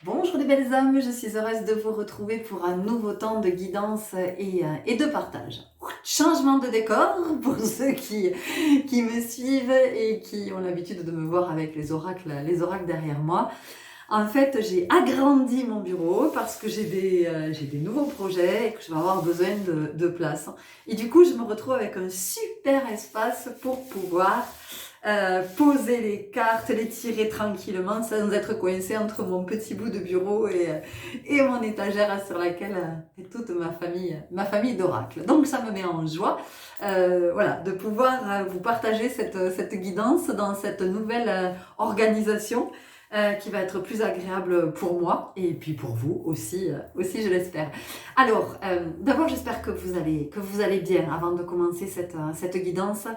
Bonjour les belles âmes, je suis heureuse de vous retrouver pour un nouveau temps de guidance et de partage. Changement de décor pour ceux qui me suivent et qui ont l'habitude de me voir avec les oracles derrière moi. En fait, j'ai agrandi mon bureau parce que j'ai des nouveaux projets et que je vais avoir besoin de place. Et du coup, je me retrouve avec un super espace pour pouvoir poser les cartes, les tirer tranquillement sans être coincé entre mon petit bout de bureau et mon étagère sur laquelle est toute ma famille d'oracles. Donc ça me met en joie voilà, de pouvoir vous partager cette guidance dans cette nouvelle organisation qui va être plus agréable pour moi et puis pour vous aussi je l'espère. Alors, d'abord j'espère que vous allez bien avant de commencer cette guidance.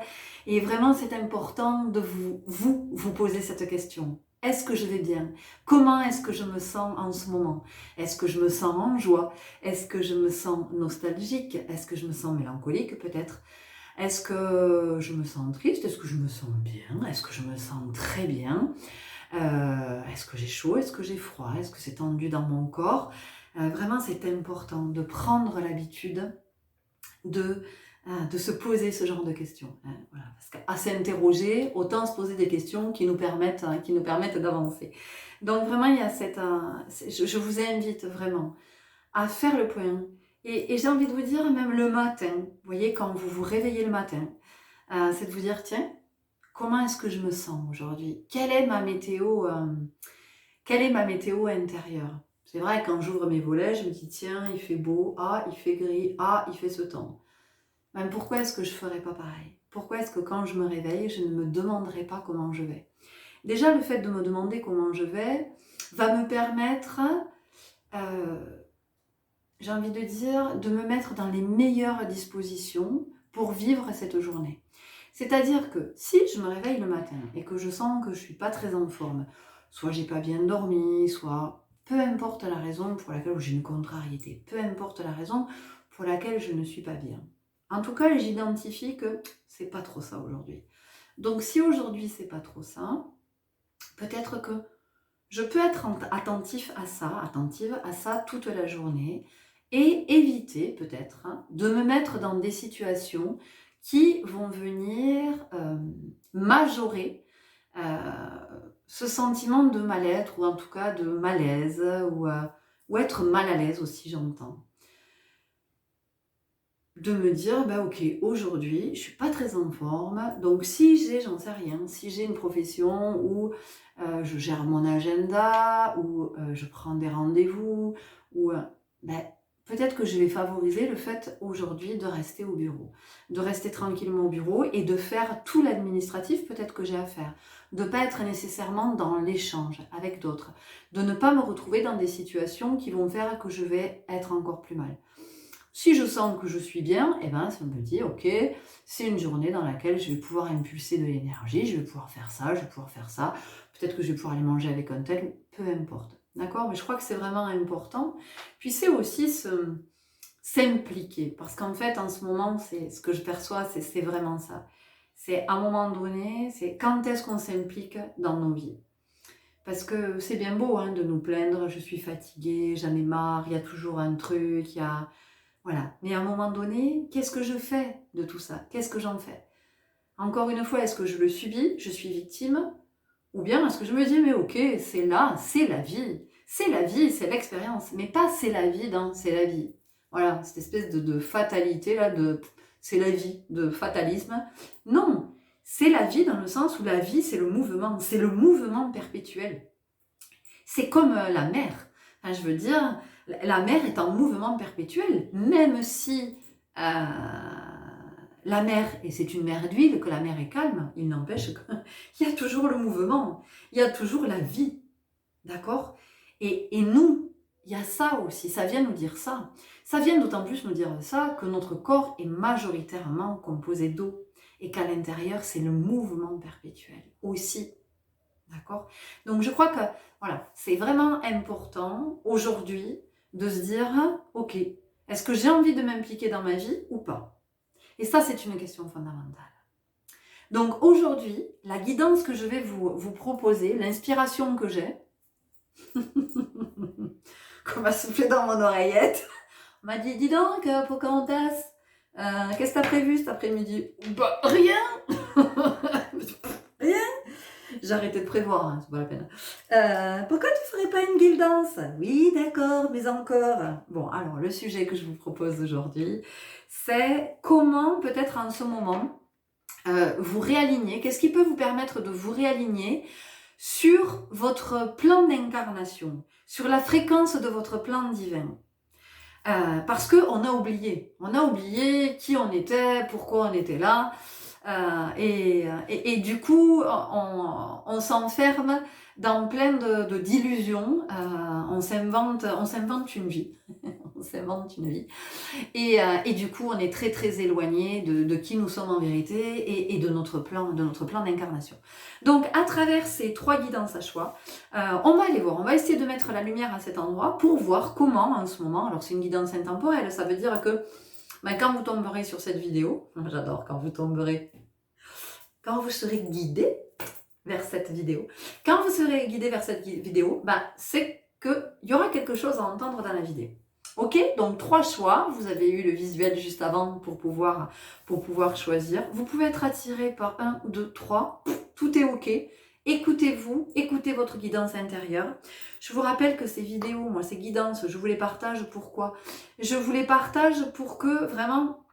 Et vraiment, c'est important de vous poser cette question. Est-ce que je vais bien? Comment est-ce que je me sens en ce moment? Est-ce que je me sens en joie? Est-ce que je me sens nostalgique? Est-ce que je me sens mélancolique peut-être? Est-ce que je me sens triste? Est-ce que je me sens bien? Est-ce que je me sens très bien? Est-ce que j'ai chaud? Est-ce que j'ai froid? Est-ce que c'est tendu dans mon corps? Vraiment, c'est important de prendre l'habitude de, de se poser ce genre de questions. Voilà, parce qu'à s'interroger, autant se poser des questions qui nous permettent d'avancer. Donc vraiment, il y a je vous invite vraiment à faire le point. Et j'ai envie de vous dire, même le matin, vous voyez, quand vous vous réveillez le matin, c'est de vous dire, tiens, comment est-ce que je me sens aujourd'hui? Quelle est ma météo intérieure? C'est vrai, quand j'ouvre mes volets, je me dis, tiens, il fait beau, ah, il fait gris, ah, il fait ce temps. Ben, pourquoi est-ce que je ne ferais pas pareil? Pourquoi est-ce que quand je me réveille, je ne me demanderai pas comment je vais? Déjà, le fait de me demander comment je vais va me permettre, euh, j'ai envie de dire, de me mettre dans les meilleures dispositions pour vivre cette journée. C'est-à-dire que si je me réveille le matin et que je sens que je ne suis pas très en forme, soit j'ai pas bien dormi, soit peu importe la raison pour laquelle j'ai une contrariété, peu importe la raison pour laquelle je ne suis pas bien. En tout cas, j'identifie que c'est pas trop ça aujourd'hui. Donc si aujourd'hui c'est pas trop ça, peut-être que je peux être attentive à ça toute la journée et éviter peut-être de me mettre dans des situations qui vont venir majorer euh, ce sentiment de mal-être ou en tout cas de malaise ou être mal à l'aise aussi, j'entends. De me dire, bah ok, aujourd'hui, je suis pas très en forme, donc si j'en sais rien, si j'ai une profession où je gère mon agenda, où je prends des rendez-vous, ou ben, peut-être que je vais favoriser le fait aujourd'hui de rester au bureau, de rester tranquillement au bureau et de faire tout l'administratif peut-être que j'ai à faire, de pas être nécessairement dans l'échange avec d'autres, de ne pas me retrouver dans des situations qui vont faire que je vais être encore plus mal. Si je sens que je suis bien, eh ben, ça me dit, ok, c'est une journée dans laquelle je vais pouvoir impulser de l'énergie, je vais pouvoir faire ça, je vais pouvoir faire ça, peut-être que je vais pouvoir aller manger avec un tel, peu importe. D'accord? Mais je crois que c'est vraiment important. Puis c'est aussi s'impliquer, parce qu'en fait, en ce moment, c'est ce que je perçois, c'est vraiment ça. C'est à un moment donné, c'est quand est-ce qu'on s'implique dans nos vies. Parce que c'est bien beau de nous plaindre, je suis fatiguée, j'en ai marre, il y a toujours un truc, il y a... Voilà. Mais à un moment donné, qu'est-ce que je fais de tout ça? Qu'est-ce que j'en fais? Encore une fois, est-ce que je le subis? Je suis victime? Ou bien est-ce que je me dis, mais ok, c'est là, c'est la vie. C'est la vie, c'est l'expérience. Mais pas c'est la vie, c'est la vie. Voilà, cette espèce de fatalité là, de c'est la vie, de fatalisme. Non, c'est la vie dans le sens où la vie, c'est le mouvement perpétuel. C'est comme la mer. Enfin, je veux dire, la mer est en mouvement perpétuel, même si la mer, et c'est une mer d'huile, que la mer est calme, il n'empêche qu'il y a toujours le mouvement, il y a toujours la vie, d'accord? Et nous, il y a ça aussi, ça vient nous dire ça. Ça vient d'autant plus nous dire ça que notre corps est majoritairement composé d'eau et qu'à l'intérieur, c'est le mouvement perpétuel aussi. D'accord? Donc je crois que voilà, c'est vraiment important aujourd'hui de se dire, ok, est-ce que j'ai envie de m'impliquer dans ma vie ou pas? Et ça, c'est une question fondamentale. Donc aujourd'hui, la guidance que je vais vous proposer, l'inspiration que j'ai, Qu'on m'a soufflé dans mon oreillette. On m'a dit, dis donc, Pocahontas, qu'est-ce que t'as prévu cet après-midi? Bah, rien. Rien. J'ai arrêté de prévoir, hein, c'est pas la peine. Pourquoi tu ferais pas une guild dance? Oui, d'accord, mais encore. Bon, alors, le sujet que je vous propose aujourd'hui, c'est comment, peut-être en ce moment, vous réaligner. Qu'est-ce qui peut vous permettre de vous réaligner sur votre plan d'incarnation, sur la fréquence de votre plan divin? Parce qu'on a oublié. On a oublié qui on était, pourquoi on était là. Et du coup, on s'enferme dans plein d'illusions. On s'invente une vie. On s'invente une vie. Et du coup, on est très très éloigné de qui nous sommes en vérité et de notre plan d'incarnation. Donc, à travers ces 3 guidances à choix, on va aller voir, on va essayer de mettre la lumière à cet endroit pour voir comment en ce moment, alors c'est une guidance intemporelle, ça veut dire que quand vous tomberez sur cette vidéo, j'adore quand vous serez guidé vers cette vidéo, c'est qu'il y aura quelque chose à entendre dans la vidéo. Ok, donc 3 choix, vous avez eu le visuel juste avant pour pouvoir choisir. Vous pouvez être attiré par 1, 2, 3, tout est ok. Écoutez-vous, écoutez votre guidance intérieure. Je vous rappelle que ces vidéos, moi ces guidances, je vous les partage pourquoi? Je vous les partage pour que vraiment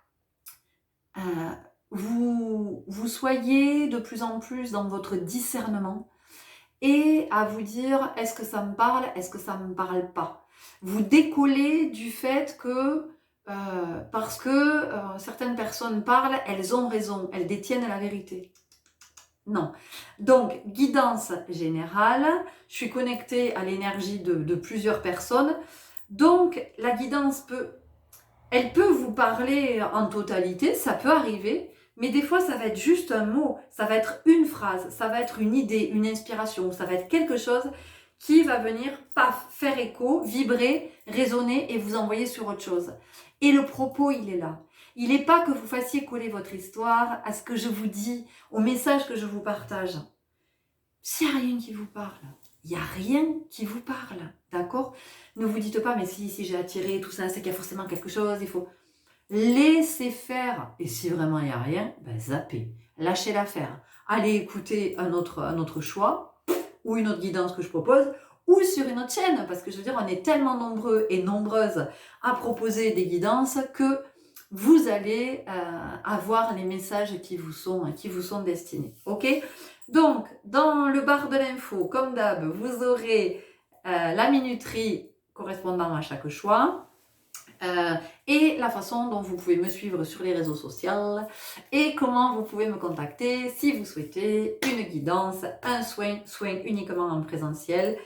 vous soyez de plus en plus dans votre discernement et à vous dire est-ce que ça me parle, est-ce que ça me parle pas? Vous décollez du fait que parce que certaines personnes parlent, elles ont raison, elles détiennent la vérité. Non. Donc, guidance générale, je suis connectée à l'énergie de plusieurs personnes. Donc, la guidance elle peut vous parler en totalité, ça peut arriver, mais des fois, ça va être juste un mot, ça va être une phrase, ça va être une idée, une inspiration, ça va être quelque chose qui va venir, paf, faire écho, vibrer, résonner et vous envoyer sur autre chose. Et le propos, il est là. Il n'est pas que vous fassiez coller votre histoire à ce que je vous dis, au message que je vous partage. S'il n'y a rien qui vous parle, il n'y a rien qui vous parle, d'accord? Ne vous dites pas, mais si j'ai attiré tout ça, c'est qu'il y a forcément quelque chose, il faut laisser faire. Et si vraiment il n'y a rien, ben zappez, lâchez l'affaire. Allez écouter un autre choix, ou une autre guidance que je propose, ou sur une autre chaîne, parce que je veux dire, on est tellement nombreux et nombreuses à proposer des guidances que vous allez avoir les messages qui vous sont destinés. Ok? Donc, dans le bar de l'info, comme d'hab, vous aurez la minuterie correspondant à chaque choix et la façon dont vous pouvez me suivre sur les réseaux sociaux et comment vous pouvez me contacter si vous souhaitez une guidance, un soin uniquement en présentiel,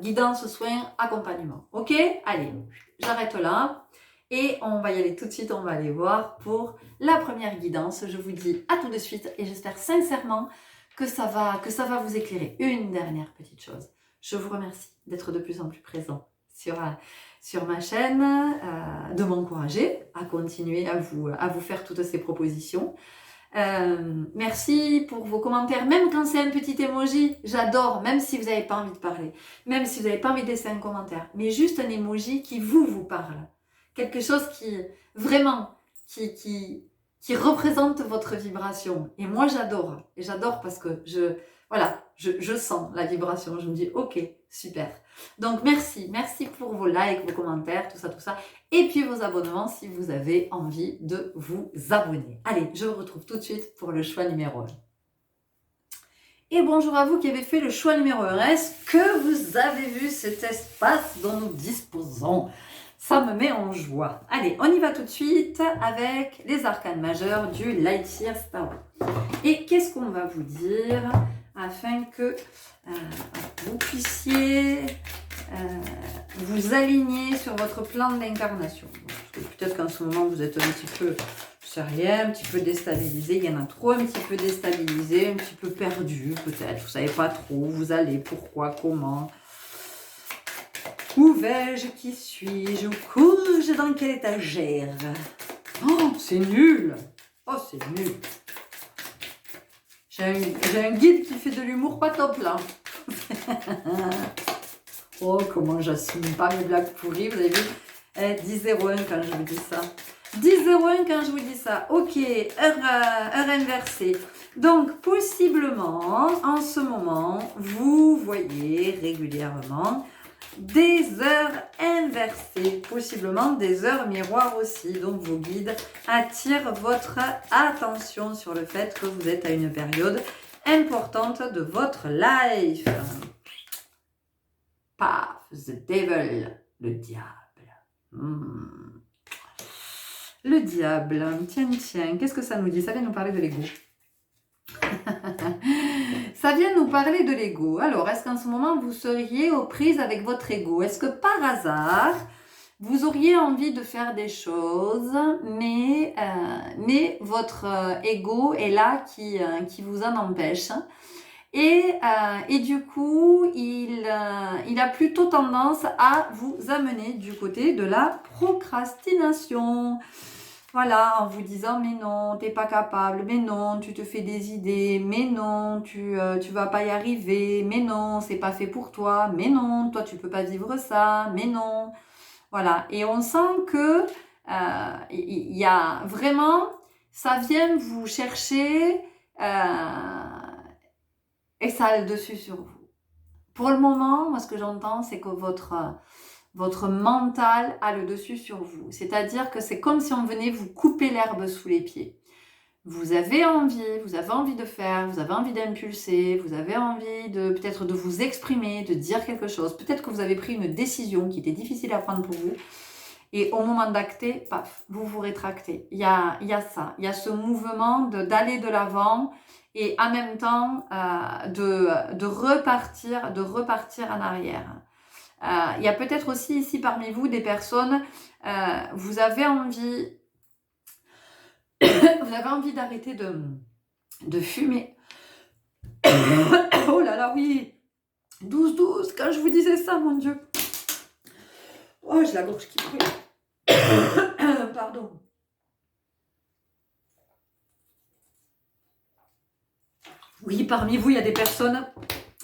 guidance, soin, accompagnement. Ok? Allez, j'arrête là. Et on va y aller tout de suite, on va aller voir pour la première guidance. Je vous dis à tout de suite et j'espère sincèrement que ça va vous éclairer. Une dernière petite chose. Je vous remercie d'être de plus en plus présent sur ma chaîne, de m'encourager à continuer à vous faire toutes ces propositions. Merci pour vos commentaires, même quand c'est un petit emoji, j'adore, même si vous n'avez pas envie de parler, même si vous n'avez pas envie de laisser un commentaire, mais juste un emoji qui vous parle. Quelque chose qui, vraiment, qui représente votre vibration. Et moi, j'adore. Et j'adore parce que je sens la vibration. Je me dis, ok, super. Donc, merci pour vos likes, vos commentaires, tout ça. Et puis, vos abonnements si vous avez envie de vous abonner. Allez, je vous retrouve tout de suite pour le choix numéro 1. Et bonjour à vous qui avez fait le choix numéro 1. Est-ce que vous avez vu cet espace dont nous disposons ? Ça me met en joie. Allez, on y va tout de suite avec les arcanes majeurs du Light Year Star. Et qu'est-ce qu'on va vous dire afin que vous puissiez vous aligner sur votre plan d'incarnation. Peut-être qu'en ce moment, vous êtes un petit peu, je sais rien, un petit peu déstabilisé. Il y en a trop, un petit peu déstabilisé, un petit peu perdu peut-être. Vous ne savez pas trop où vous allez, pourquoi, comment. Où vais-je? Qui suis-je? Où cours-je? Dans quelle étagère? Oh, c'est nul! Oh, c'est nul! J'ai un guide qui fait de l'humour pas top, là. Oh, comment j'assume pas mes blagues pourries, vous avez vu? 10-01 quand je vous dis ça. 10-01 quand je vous dis ça. Ok, heure inversée. Donc, possiblement, en ce moment, vous voyez régulièrement des heures inversées, possiblement des heures miroirs aussi. Donc, vos guides attirent votre attention sur le fait que vous êtes à une période importante de votre life. Paf, the devil, le diable. Le diable, tiens, qu'est-ce que ça nous dit? Ça vient nous parler de l'ego. Ça vient nous parler de l'ego. Alors, est-ce qu'en ce moment, vous seriez aux prises avec votre ego? Est-ce que par hasard, vous auriez envie de faire des choses, mais votre ego est là qui vous en empêche. Et du coup, il a plutôt tendance à vous amener du côté de la procrastination. Voilà, en vous disant mais non, t'es pas capable, mais non, tu te fais des idées, mais non, tu vas pas y arriver, mais non, c'est pas fait pour toi, mais non, toi tu peux pas vivre ça, mais non. Voilà, et on sent que il y a vraiment, ça vient vous chercher et ça a le dessus sur vous. Pour le moment, moi ce que j'entends, c'est que votre mental a le dessus sur vous. C'est-à-dire que c'est comme si on venait vous couper l'herbe sous les pieds. Vous avez envie de faire, vous avez envie d'impulser, vous avez envie de peut-être de vous exprimer, de dire quelque chose. Peut-être que vous avez pris une décision qui était difficile à prendre pour vous. Et au moment d'acter, paf, vous vous rétractez. Il y a ça, il y a ce mouvement d'aller de l'avant et en même temps de repartir en arrière. Il y a peut-être aussi ici parmi vous des personnes, vous avez envie d'arrêter de fumer. Oh là là, oui, 12-12, quand je vous disais ça, mon Dieu. Oh, j'ai la gorge qui brûle. Pardon. Oui, parmi vous, il y a des personnes,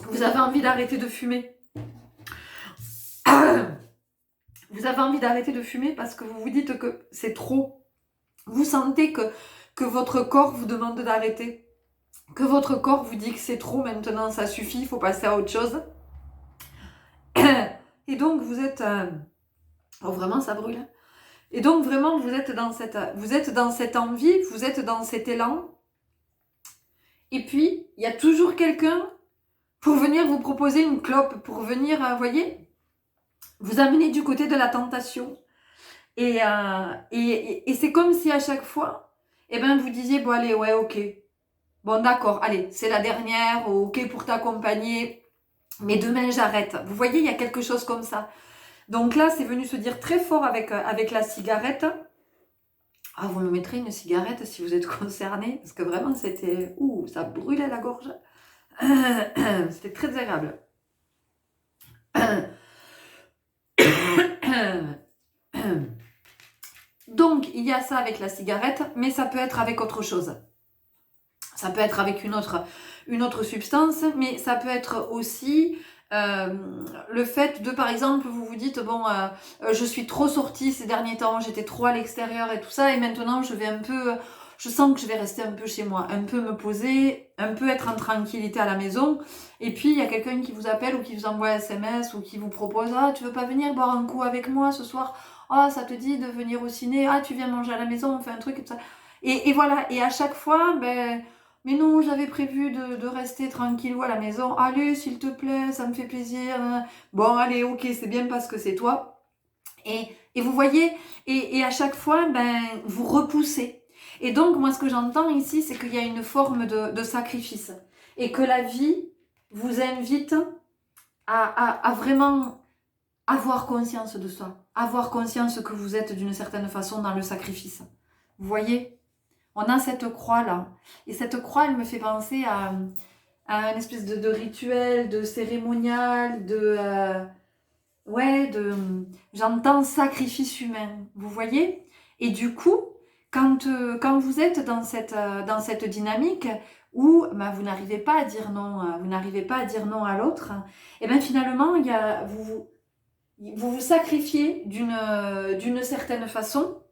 vous avez envie d'arrêter de fumer. Vous avez envie d'arrêter de fumer parce que vous vous dites que c'est trop. Vous sentez que votre corps vous demande d'arrêter. Que votre corps vous dit que c'est trop maintenant, ça suffit, il faut passer à autre chose. Et donc vous êtes... Oh vraiment, ça brûle. Et donc vraiment, vous êtes dans cette envie, vous êtes dans cet élan. Et puis, il y a toujours quelqu'un pour venir vous proposer une clope, pour venir, voyez, vous amener du côté de la tentation. Et c'est comme si à chaque fois, vous disiez, bon allez, ouais, ok. Bon d'accord, allez, c'est la dernière, ok pour t'accompagner, mais demain j'arrête. Vous voyez, il y a quelque chose comme ça. Donc là, c'est venu se dire très fort avec la cigarette. Ah, vous me mettrez une cigarette si vous êtes concerné, parce que vraiment c'était... Ouh, ça brûlait la gorge. C'était très désagréable. Donc, il y a ça avec la cigarette, mais ça peut être avec autre chose. Ça peut être avec une autre substance, mais ça peut être aussi le fait de, par exemple, vous vous dites, bon, je suis trop sortie ces derniers temps, j'étais trop à l'extérieur et tout ça, et maintenant je sens que je vais rester un peu chez moi, un peu me poser, un peu être en tranquillité à la maison, et puis il y a quelqu'un qui vous appelle ou qui vous envoie un SMS ou qui vous propose, ah, tu veux pas venir boire un coup avec moi ce soir? Ah, ça te dit de venir au ciné? Ah, tu viens manger à la maison, on fait un truc comme ça. Et voilà, et à chaque fois, mais non, j'avais prévu de rester tranquillou à la maison. Allez, s'il te plaît, ça me fait plaisir. Bon, allez, ok, c'est bien parce que c'est toi. Et vous voyez, et à chaque fois, vous repoussez. Et donc, moi, ce que j'entends ici, c'est qu'il y a une forme de sacrifice. Et que la vie vous invite à vraiment avoir conscience de ça. Avoir conscience que vous êtes d'une certaine façon dans le sacrifice. Vous voyez ? On a cette croix-là. Et cette croix, elle me fait penser à une espèce de rituel, de cérémonial, j'entends sacrifice humain. Vous voyez? Et du coup, quand vous êtes dans cette dynamique, où ben, vous n'arrivez pas à dire non, vous n'arrivez pas à dire non à l'autre, et bien finalement, vous sacrifiez d'une certaine façon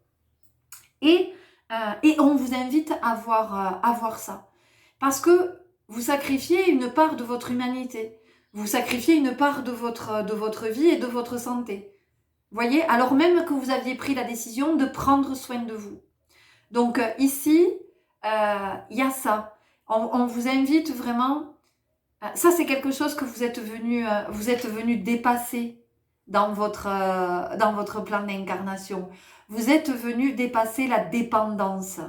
et on vous invite à voir ça. Parce que vous sacrifiez une part de votre humanité, vous sacrifiez une part de votre vie et de votre santé. Voyez, alors même que vous aviez pris la décision de prendre soin de vous. Donc ici, il y a ça. On vous invite vraiment. Ça, c'est quelque chose que vous êtes venu dépasser dans votre plan d'incarnation. Vous êtes venu dépasser la dépendance.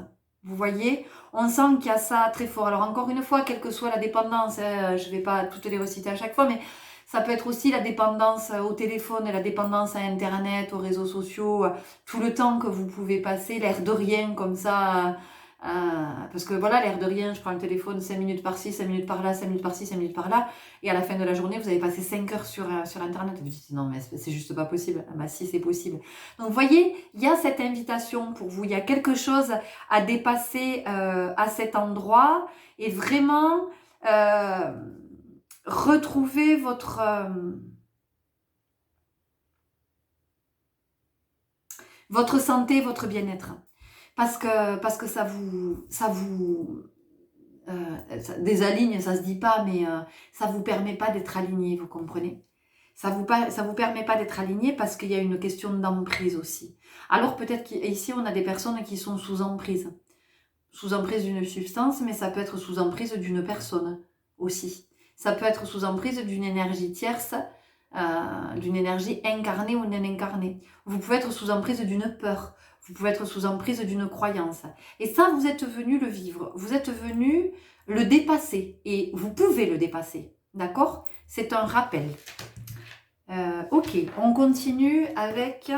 Vous voyez, on sent qu'il y a ça très fort. Alors encore une fois, quelle que soit la dépendance, je ne vais pas toutes les reciter à chaque fois, mais ça peut être aussi la dépendance au téléphone, la dépendance à Internet, aux réseaux sociaux, tout le temps que vous pouvez passer, l'air de rien comme ça. Parce que voilà, l'air de rien, je prends le téléphone 5 minutes par-ci, 5 minutes par-là, 5 minutes par-ci, 5 minutes par-là, et à la fin de la journée, vous avez passé 5 heures sur Internet. Vous dites, non, mais c'est juste pas possible. Ah bah si, c'est possible. Donc, vous voyez, il y a cette invitation pour vous. Il y a quelque chose à dépasser à cet endroit et vraiment retrouver votre santé, votre bien-être. Parce que ça vous désaligne, ça se dit pas, mais ça vous permet pas d'être aligné, vous comprenez? Ça vous permet pas d'être aligné parce qu'il y a une question d'emprise aussi. Alors peut-être qu'ici on a des personnes qui sont sous emprise d'une substance, mais ça peut être sous emprise d'une personne aussi. Ça peut être sous emprise d'une énergie tierce, d'une énergie incarnée ou non incarnée. Vous pouvez être sous emprise d'une peur. Vous pouvez être sous emprise d'une croyance. Et ça, vous êtes venu le vivre. Vous êtes venu le dépasser. Et vous pouvez le dépasser. D'accord? C'est un rappel. Ok, on continue avec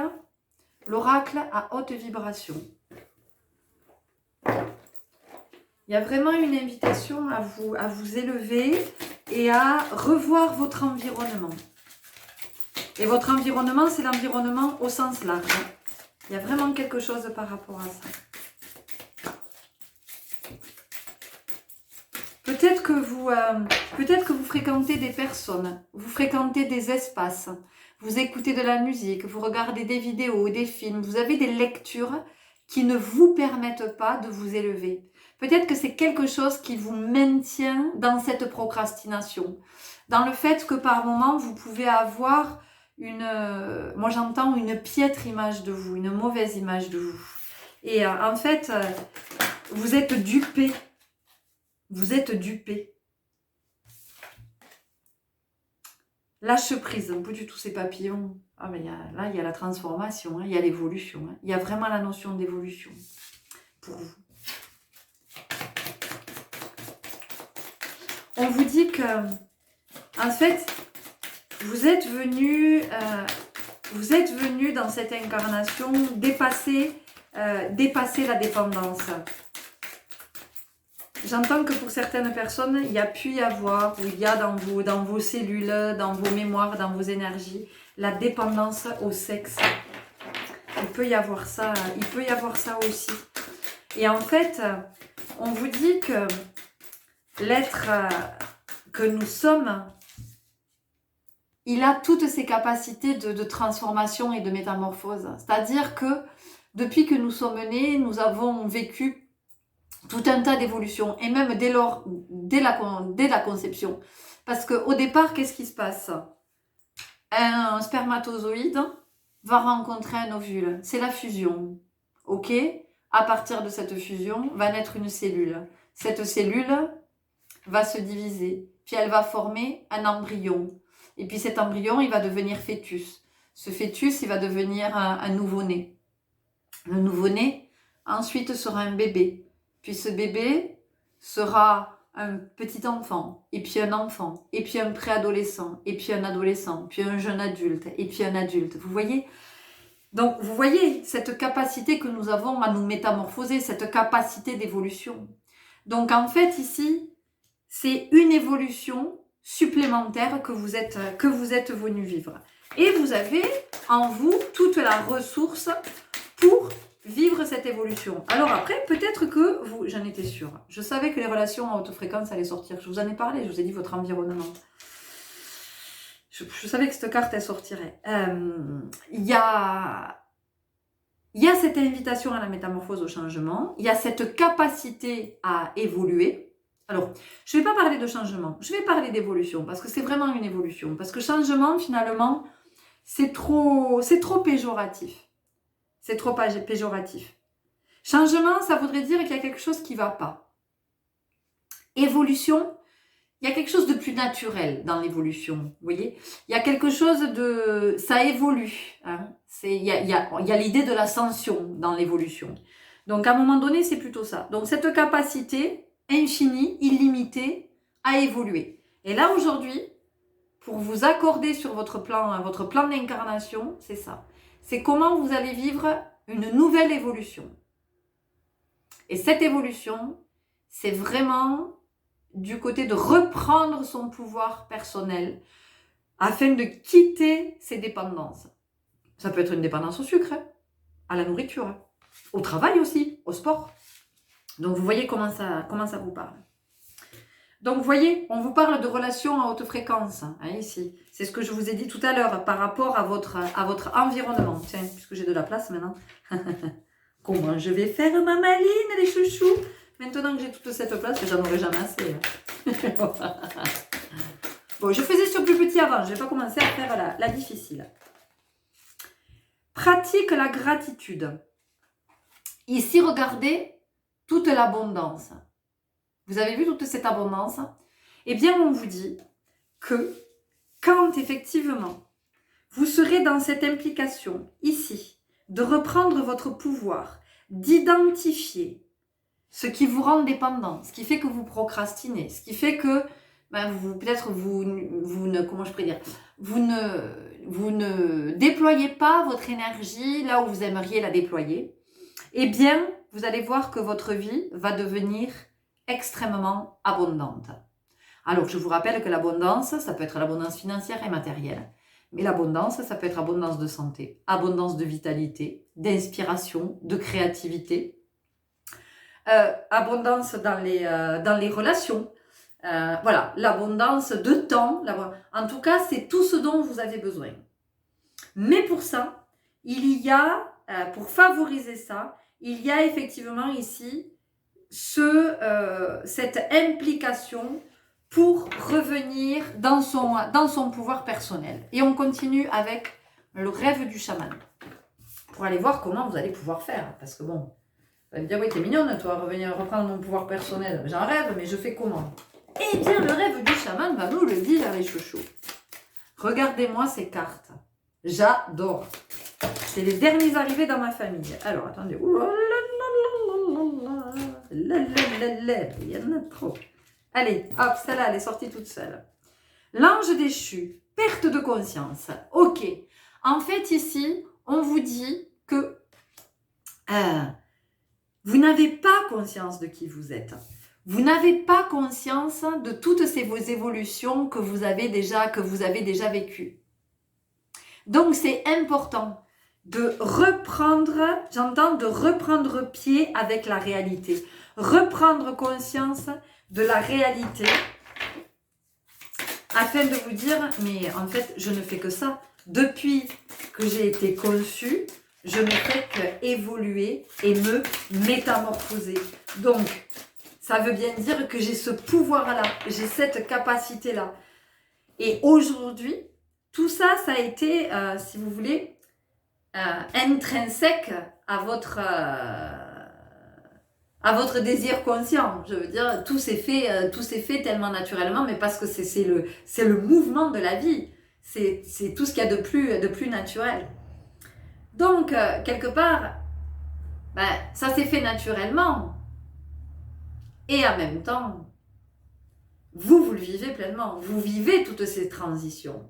l'oracle à haute vibration. Il y a vraiment une invitation à vous élever et à revoir votre environnement. Et votre environnement, c'est l'environnement au sens large. Il y a vraiment quelque chose par rapport à ça. Peut-être que vous fréquentez des personnes, vous fréquentez des espaces, vous écoutez de la musique, vous regardez des vidéos, des films, vous avez des lectures qui ne vous permettent pas de vous élever. Peut-être que c'est quelque chose qui vous maintient dans cette procrastination, dans le fait que par moment, vous pouvez avoir moi j'entends une piètre image de vous, une mauvaise image de vous. Et en fait, vous êtes dupé. Vous êtes dupé. Lâche prise, au bout de tous ces papillons. Ah mais là, il y a la transformation, hein, il y a l'évolution. Hein. Il y a vraiment la notion d'évolution pour vous. On vous dit que, en fait, vous êtes venu dans cette incarnation dépasser la dépendance. J'entends que pour certaines personnes, il y a pu y avoir, ou il y a dans vos cellules, dans vos mémoires, dans vos énergies, la dépendance au sexe. Il peut y avoir ça aussi. Et en fait, on vous dit que l'être que nous sommes, il a toutes ces capacités de transformation et de métamorphose. C'est-à-dire que depuis que nous sommes nés, nous avons vécu tout un tas d'évolutions. Et même dès la conception. Parce qu'au départ, qu'est-ce qui se passe? Un spermatozoïde va rencontrer un ovule. C'est la fusion. Ok? À partir de cette fusion, va naître une cellule. Cette cellule va se diviser. Puis elle va former un embryon. Et puis cet embryon, il va devenir fœtus. Ce fœtus, il va devenir un nouveau-né. Le nouveau-né, ensuite, sera un bébé. Puis ce bébé sera un petit enfant, et puis un enfant, et puis un préadolescent, et puis un adolescent, puis un jeune adulte, et puis un adulte. Vous voyez? Donc, vous voyez cette capacité que nous avons à nous métamorphoser, cette capacité d'évolution. Donc, en fait, ici, c'est une évolution supplémentaire que vous êtes venu vivre. Et vous avez en vous toute la ressource pour vivre cette évolution. Alors après, peut-être que vous, j'en étais sûre, je savais que les relations à haute fréquence allaient sortir. Je vous en ai parlé, je vous ai dit votre environnement. Je savais que cette carte, elle sortirait. Il y a cette invitation à la métamorphose, au changement. Il y a cette capacité à évoluer. Alors, je ne vais pas parler de changement, je vais parler d'évolution, parce que c'est vraiment une évolution. Parce que changement, finalement, c'est trop péjoratif. C'est trop péjoratif. Changement, ça voudrait dire qu'il y a quelque chose qui ne va pas. Évolution, il y a quelque chose de plus naturel dans l'évolution, vous voyez. Il y a quelque chose de... ça évolue. Hein. Il y a l'idée de l'ascension dans l'évolution. Donc, à un moment donné, c'est plutôt ça. Donc, cette capacité infinie, illimitée, à évoluer. Et là, aujourd'hui, pour vous accorder sur votre plan d'incarnation, c'est ça. C'est comment vous allez vivre une nouvelle évolution. Et cette évolution, c'est vraiment du côté de reprendre son pouvoir personnel afin de quitter ses dépendances. Ça peut être une dépendance au sucre, à la nourriture, au travail aussi, au sport. Donc vous voyez comment ça vous parle. Donc vous voyez, on vous parle de relations à haute fréquence, hein, ici. C'est ce que je vous ai dit tout à l'heure par rapport à votre environnement. Tiens, puisque j'ai de la place maintenant. Comment je vais faire ma maline, les chouchous? Maintenant que j'ai toute cette place, j'en aurai jamais assez. Bon, je faisais sur plus petit avant, je ne vais pas commencer à faire la difficile. Pratique la gratitude. Ici, regardez toute l'abondance. Vous avez vu toute cette abondance? Eh bien, on vous dit que quand effectivement vous serez dans cette implication ici, de reprendre votre pouvoir, d'identifier ce qui vous rend dépendant, ce qui fait que vous procrastinez, ce qui fait que peut-être vous ne déployez pas votre énergie là où vous aimeriez la déployer, eh bien, vous allez voir que votre vie va devenir extrêmement abondante. Alors, je vous rappelle que l'abondance, ça peut être l'abondance financière et matérielle. Mais l'abondance, ça peut être abondance de santé, abondance de vitalité, d'inspiration, de créativité, abondance dans les relations. Voilà, l'abondance de temps. En tout cas, c'est tout ce dont vous avez besoin. Mais pour ça, il y a, pour favoriser ça, il y a effectivement ici cette implication pour revenir dans son pouvoir personnel. Et on continue avec le rêve du chaman. Pour aller voir comment vous allez pouvoir faire. Parce que bon, vous allez me dire, oui, t'es mignonne, toi, reprendre mon pouvoir personnel. J'en rêve, mais je fais comment? Eh bien, le rêve du chaman va nous le dire, les chouchous. Regardez-moi ces cartes. J'adore. C'est les derniers arrivés dans ma famille. Alors, attendez. Il y en a trop. Allez, hop, celle-là, elle est sortie toute seule. L'ange déchu, perte de conscience. Ok. En fait, ici, on vous dit que vous n'avez pas conscience de qui vous êtes. Vous n'avez pas conscience de toutes vos évolutions que vous avez déjà vécues. Donc, c'est important de reprendre, de reprendre pied avec la réalité. Reprendre conscience de la réalité afin de vous dire, mais en fait, je ne fais que ça. Depuis que j'ai été conçue, je ne fais qu'évoluer et me métamorphoser. Donc, ça veut bien dire que j'ai ce pouvoir-là, j'ai cette capacité-là. Et aujourd'hui, tout ça, ça a été, si vous voulez, intrinsèque à votre désir conscient. Je veux dire, tout s'est fait tellement naturellement, mais parce que c'est le mouvement de la vie. C'est tout ce qu'il y a de plus naturel. Donc, quelque part, ça s'est fait naturellement. Et en même temps, vous le vivez pleinement. Vous vivez toutes ces transitions.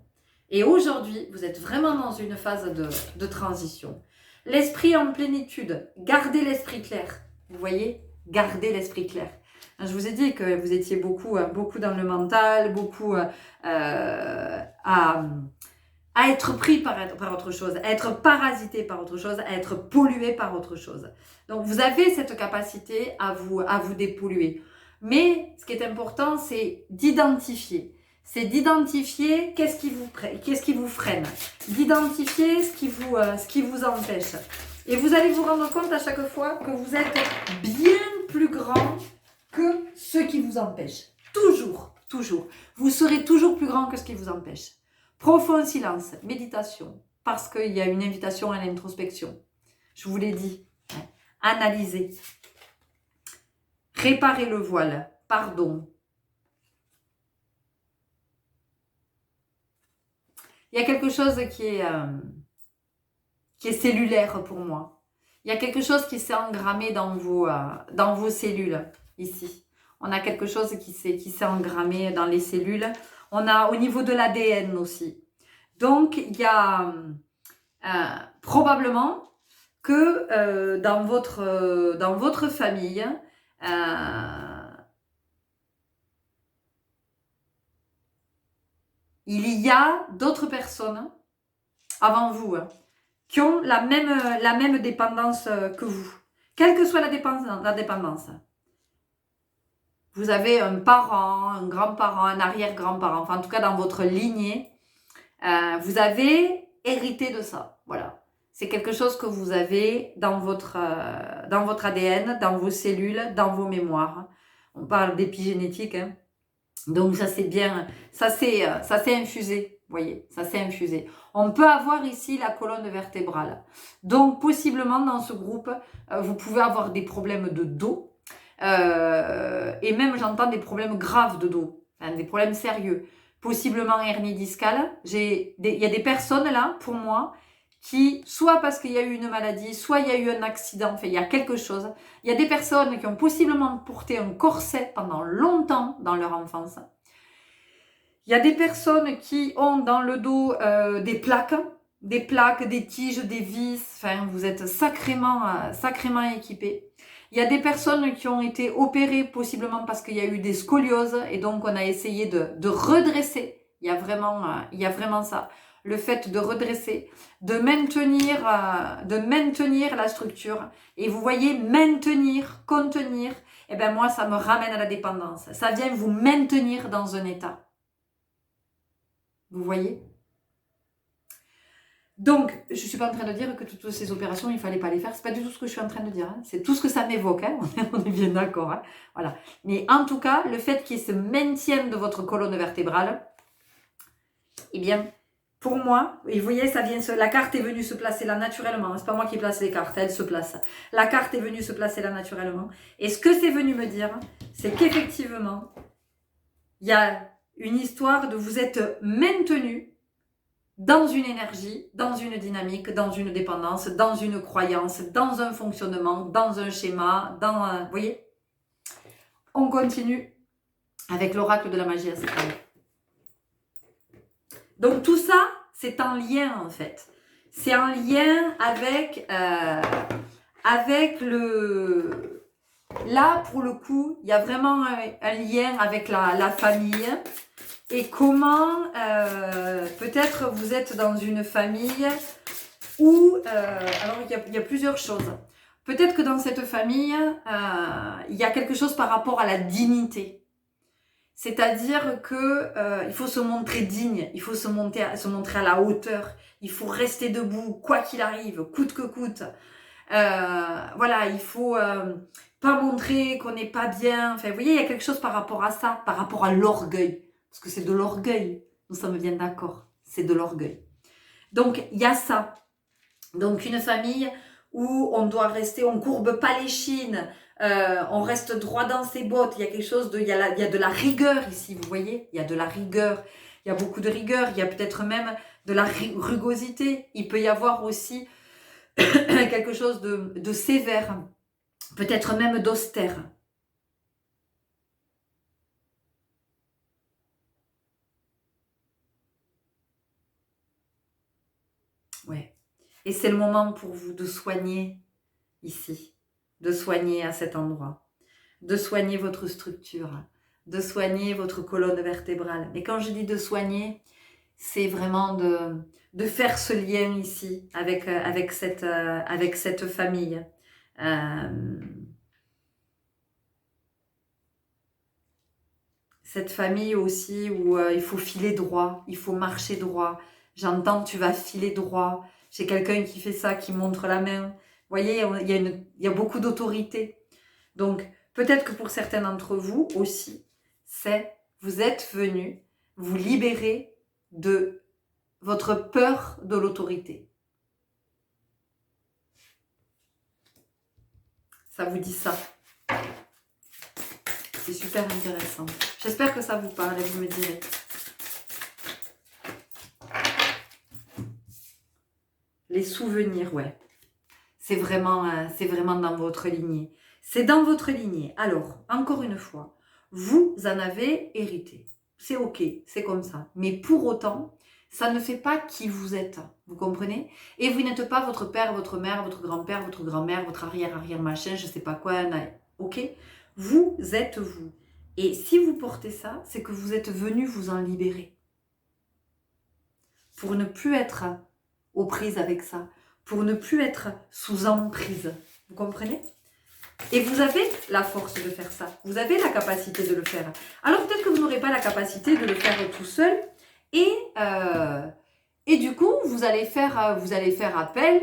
Et aujourd'hui, vous êtes vraiment dans une phase de transition. L'esprit en plénitude. Gardez l'esprit clair. Vous voyez? Gardez l'esprit clair. Je vous ai dit que vous étiez beaucoup dans le mental, beaucoup à à être pris par autre chose, à être parasité par autre chose, à être pollué par autre chose. Donc vous avez cette capacité à vous dépolluer. Mais ce qui est important, c'est d'identifier. C'est d'identifier qu'est-ce qui vous freine, d'identifier ce qui vous empêche. Et vous allez vous rendre compte à chaque fois que vous êtes bien plus grand que ce qui vous empêche. Toujours, toujours. Vous serez toujours plus grand que ce qui vous empêche. Profond silence, méditation, parce qu'il y a une invitation à l'introspection. Je vous l'ai dit, hein. Analysez. Réparez le voile, pardon. Il y a quelque chose qui est cellulaire pour moi. Il y a quelque chose qui s'est engrammé dans vos cellules, ici. On a quelque chose qui s'est engrammé dans les cellules. On a au niveau de l'ADN aussi. Donc, il y a probablement que dans votre famille, il y a d'autres personnes avant vous, hein, qui ont la même dépendance que vous. Quelle que soit la dépendance. Vous avez un parent, un grand-parent, un arrière-grand-parent, enfin en tout cas dans votre lignée, vous avez hérité de ça. Voilà. C'est quelque chose que vous avez dans votre ADN, dans vos cellules, dans vos mémoires. On parle d'épigénétique, hein. Donc ça c'est bien, ça s'est infusé, vous voyez, ça s'est infusé. On peut avoir ici la colonne vertébrale. Donc possiblement dans ce groupe, vous pouvez avoir des problèmes de dos, et même j'entends des problèmes graves de dos, enfin, des problèmes sérieux. Possiblement hernie discale. Il y a des personnes là, pour moi, qui, soit parce qu'il y a eu une maladie, soit il y a eu un accident, enfin il y a quelque chose. Il y a des personnes qui ont possiblement porté un corset pendant longtemps dans leur enfance. Il y a des personnes qui ont dans le dos des plaques, des tiges, des vis, enfin vous êtes sacrément équipés. Il y a des personnes qui ont été opérées possiblement parce qu'il y a eu des scolioses et donc on a essayé de redresser. Il y a vraiment ça. Le fait de redresser, de maintenir la structure. Et vous voyez, maintenir, contenir, eh ben moi ça me ramène à la dépendance. Ça vient vous maintenir dans un état. Vous voyez ? Donc, je ne suis pas en train de dire que toutes ces opérations, il ne fallait pas les faire. Ce n'est pas du tout ce que je suis en train de dire. Hein. C'est tout ce que ça m'évoque. Hein. On est bien d'accord. Hein. Voilà. Mais en tout cas, le fait qu'il y ait ce maintien de votre colonne vertébrale, eh bien, pour moi, et vous voyez, la carte est venue se placer là naturellement. C'est pas moi qui place les cartes, elle se place. La carte est venue se placer là naturellement. Et ce que c'est venu me dire, c'est qu'effectivement, il y a une histoire de vous êtes maintenu dans une énergie, dans une dynamique, dans une dépendance, dans une croyance, dans un fonctionnement, dans un schéma, vous voyez ? On continue avec l'oracle de la magie astrale. Donc tout ça, c'est en lien en fait. C'est en lien avec le... Là, pour le coup, il y a vraiment un lien avec la famille. Et comment, peut-être vous êtes dans une famille où, alors il y a plusieurs choses. Peut-être que dans cette famille, il y a quelque chose par rapport à la dignité. C'est-à-dire que il faut se montrer digne, il faut se montrer à la hauteur, il faut rester debout, quoi qu'il arrive, coûte que coûte. Voilà, il faut pas montrer qu'on n'est pas bien. Enfin, vous voyez, il y a quelque chose par rapport à ça, par rapport à l'orgueil. Parce que c'est de l'orgueil, nous sommes bien d'accord, c'est de l'orgueil. Donc, il y a ça. Donc, une famille où on doit rester, on courbe pas les chines, on reste droit dans ses bottes, il y a quelque chose il y a de la rigueur ici, vous voyez, il y a de la rigueur, il y a beaucoup de rigueur, il y a peut-être même de la rugosité, il peut y avoir aussi quelque chose de sévère, peut-être même d'austère. Ouais. Et c'est le moment pour vous de soigner ici, de soigner à cet endroit, de soigner votre structure, de soigner votre colonne vertébrale. Mais quand je dis de soigner, c'est vraiment de faire ce lien ici avec cette famille. Cette famille aussi où il faut filer droit, il faut marcher droit. J'entends, tu vas filer droit. J'ai quelqu'un qui fait ça, qui montre la main. Vous voyez, il y a beaucoup d'autorité. Donc, peut-être que pour certains d'entre vous aussi, vous êtes venus vous libérer de votre peur de l'autorité. Ça vous dit ça. C'est super intéressant. J'espère que ça vous parle et vous me direz. Les souvenirs, ouais. C'est vraiment dans votre lignée. C'est dans votre lignée. Alors, encore une fois, vous en avez hérité. C'est ok, c'est comme ça. Mais pour autant, ça ne fait pas qui vous êtes. Vous comprenez? Et vous n'êtes pas votre père, votre mère, votre grand-père, votre grand-mère, votre arrière-arrière machin, je sais pas quoi. Ok? Vous êtes vous. Et si vous portez ça, c'est que vous êtes venu vous en libérer. Pour ne plus être aux prises avec ça. Pour ne plus être sous emprise. Vous comprenez? Et vous avez la force de faire ça. Vous avez la capacité de le faire. Alors peut-être que vous n'aurez pas la capacité de le faire tout seul. Et du coup, vous allez faire appel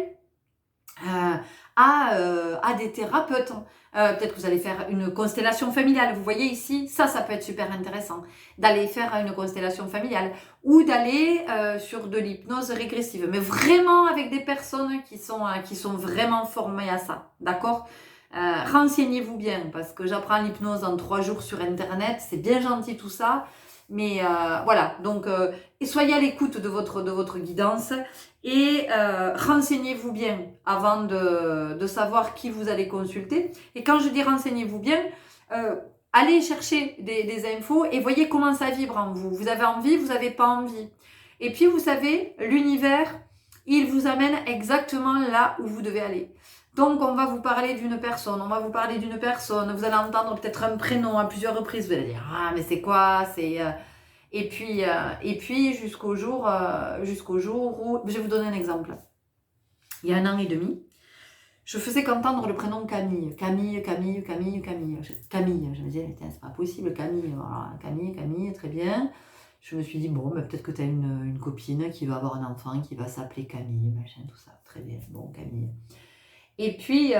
à des thérapeutes. Peut-être que vous allez faire une constellation familiale. Vous voyez ici, ça peut être super intéressant. D'aller faire une constellation familiale ou d'aller sur de l'hypnose régressive. Mais vraiment avec des personnes qui sont vraiment formées à ça. D'accord? Renseignez-vous bien parce que j'apprends l'hypnose en 3 jours sur internet. C'est bien gentil tout ça. Mais voilà, donc soyez à l'écoute de votre guidance et renseignez-vous bien avant de savoir qui vous allez consulter. Et quand je dis renseignez-vous bien, allez chercher des infos et voyez comment ça vibre en vous. Vous avez envie, vous n'avez pas envie. Et puis vous savez, l'univers, il vous amène exactement là où vous devez aller. Donc, on va vous parler d'une personne, vous allez entendre peut-être un prénom à plusieurs reprises, vous allez dire « Ah, mais c'est quoi ?» Et puis jusqu'au jour où... Je vais vous donner un exemple. Il y a 1 an et demi, je faisais qu'entendre le prénom Camille. Camille. Je me disais, c'est pas possible, Camille. Voilà, Camille, très bien. Je me suis dit, bon, bah, peut-être que tu as une copine qui va avoir un enfant qui va s'appeler Camille, machin, tout ça. Très bien, bon, Camille. Et puis,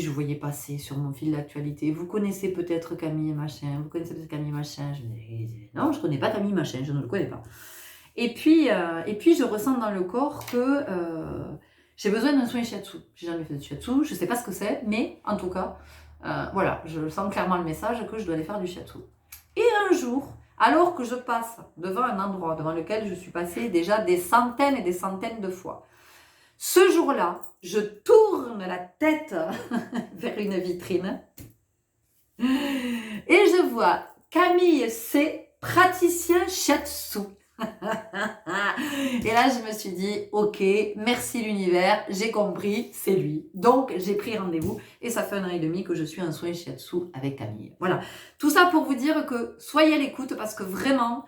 je voyais passer sur mon fil d'actualité. Vous connaissez peut-être Camille Machin. Vous connaissez peut-être Camille Machin. Je me disais, non, je ne connais pas Camille Machin. Je ne le connais pas. Et puis, je ressens dans le corps que j'ai besoin d'un soin shiatsu. J'ai jamais fait de shiatsu. Je ne sais pas ce que c'est. Mais en tout cas, voilà, je sens clairement le message que je dois aller faire du shiatsu. Et un jour, alors que je passe devant un endroit devant lequel je suis passée déjà des centaines et des centaines de fois, ce jour-là, je tourne la tête vers une vitrine et je vois Camille C, praticien shiatsu. Et là, je me suis dit, ok, merci l'univers, j'ai compris, c'est lui. Donc, j'ai pris rendez-vous et ça fait 1 an et demi que je suis en soin shiatsu avec Camille. Voilà, tout ça pour vous dire que soyez à l'écoute parce que vraiment,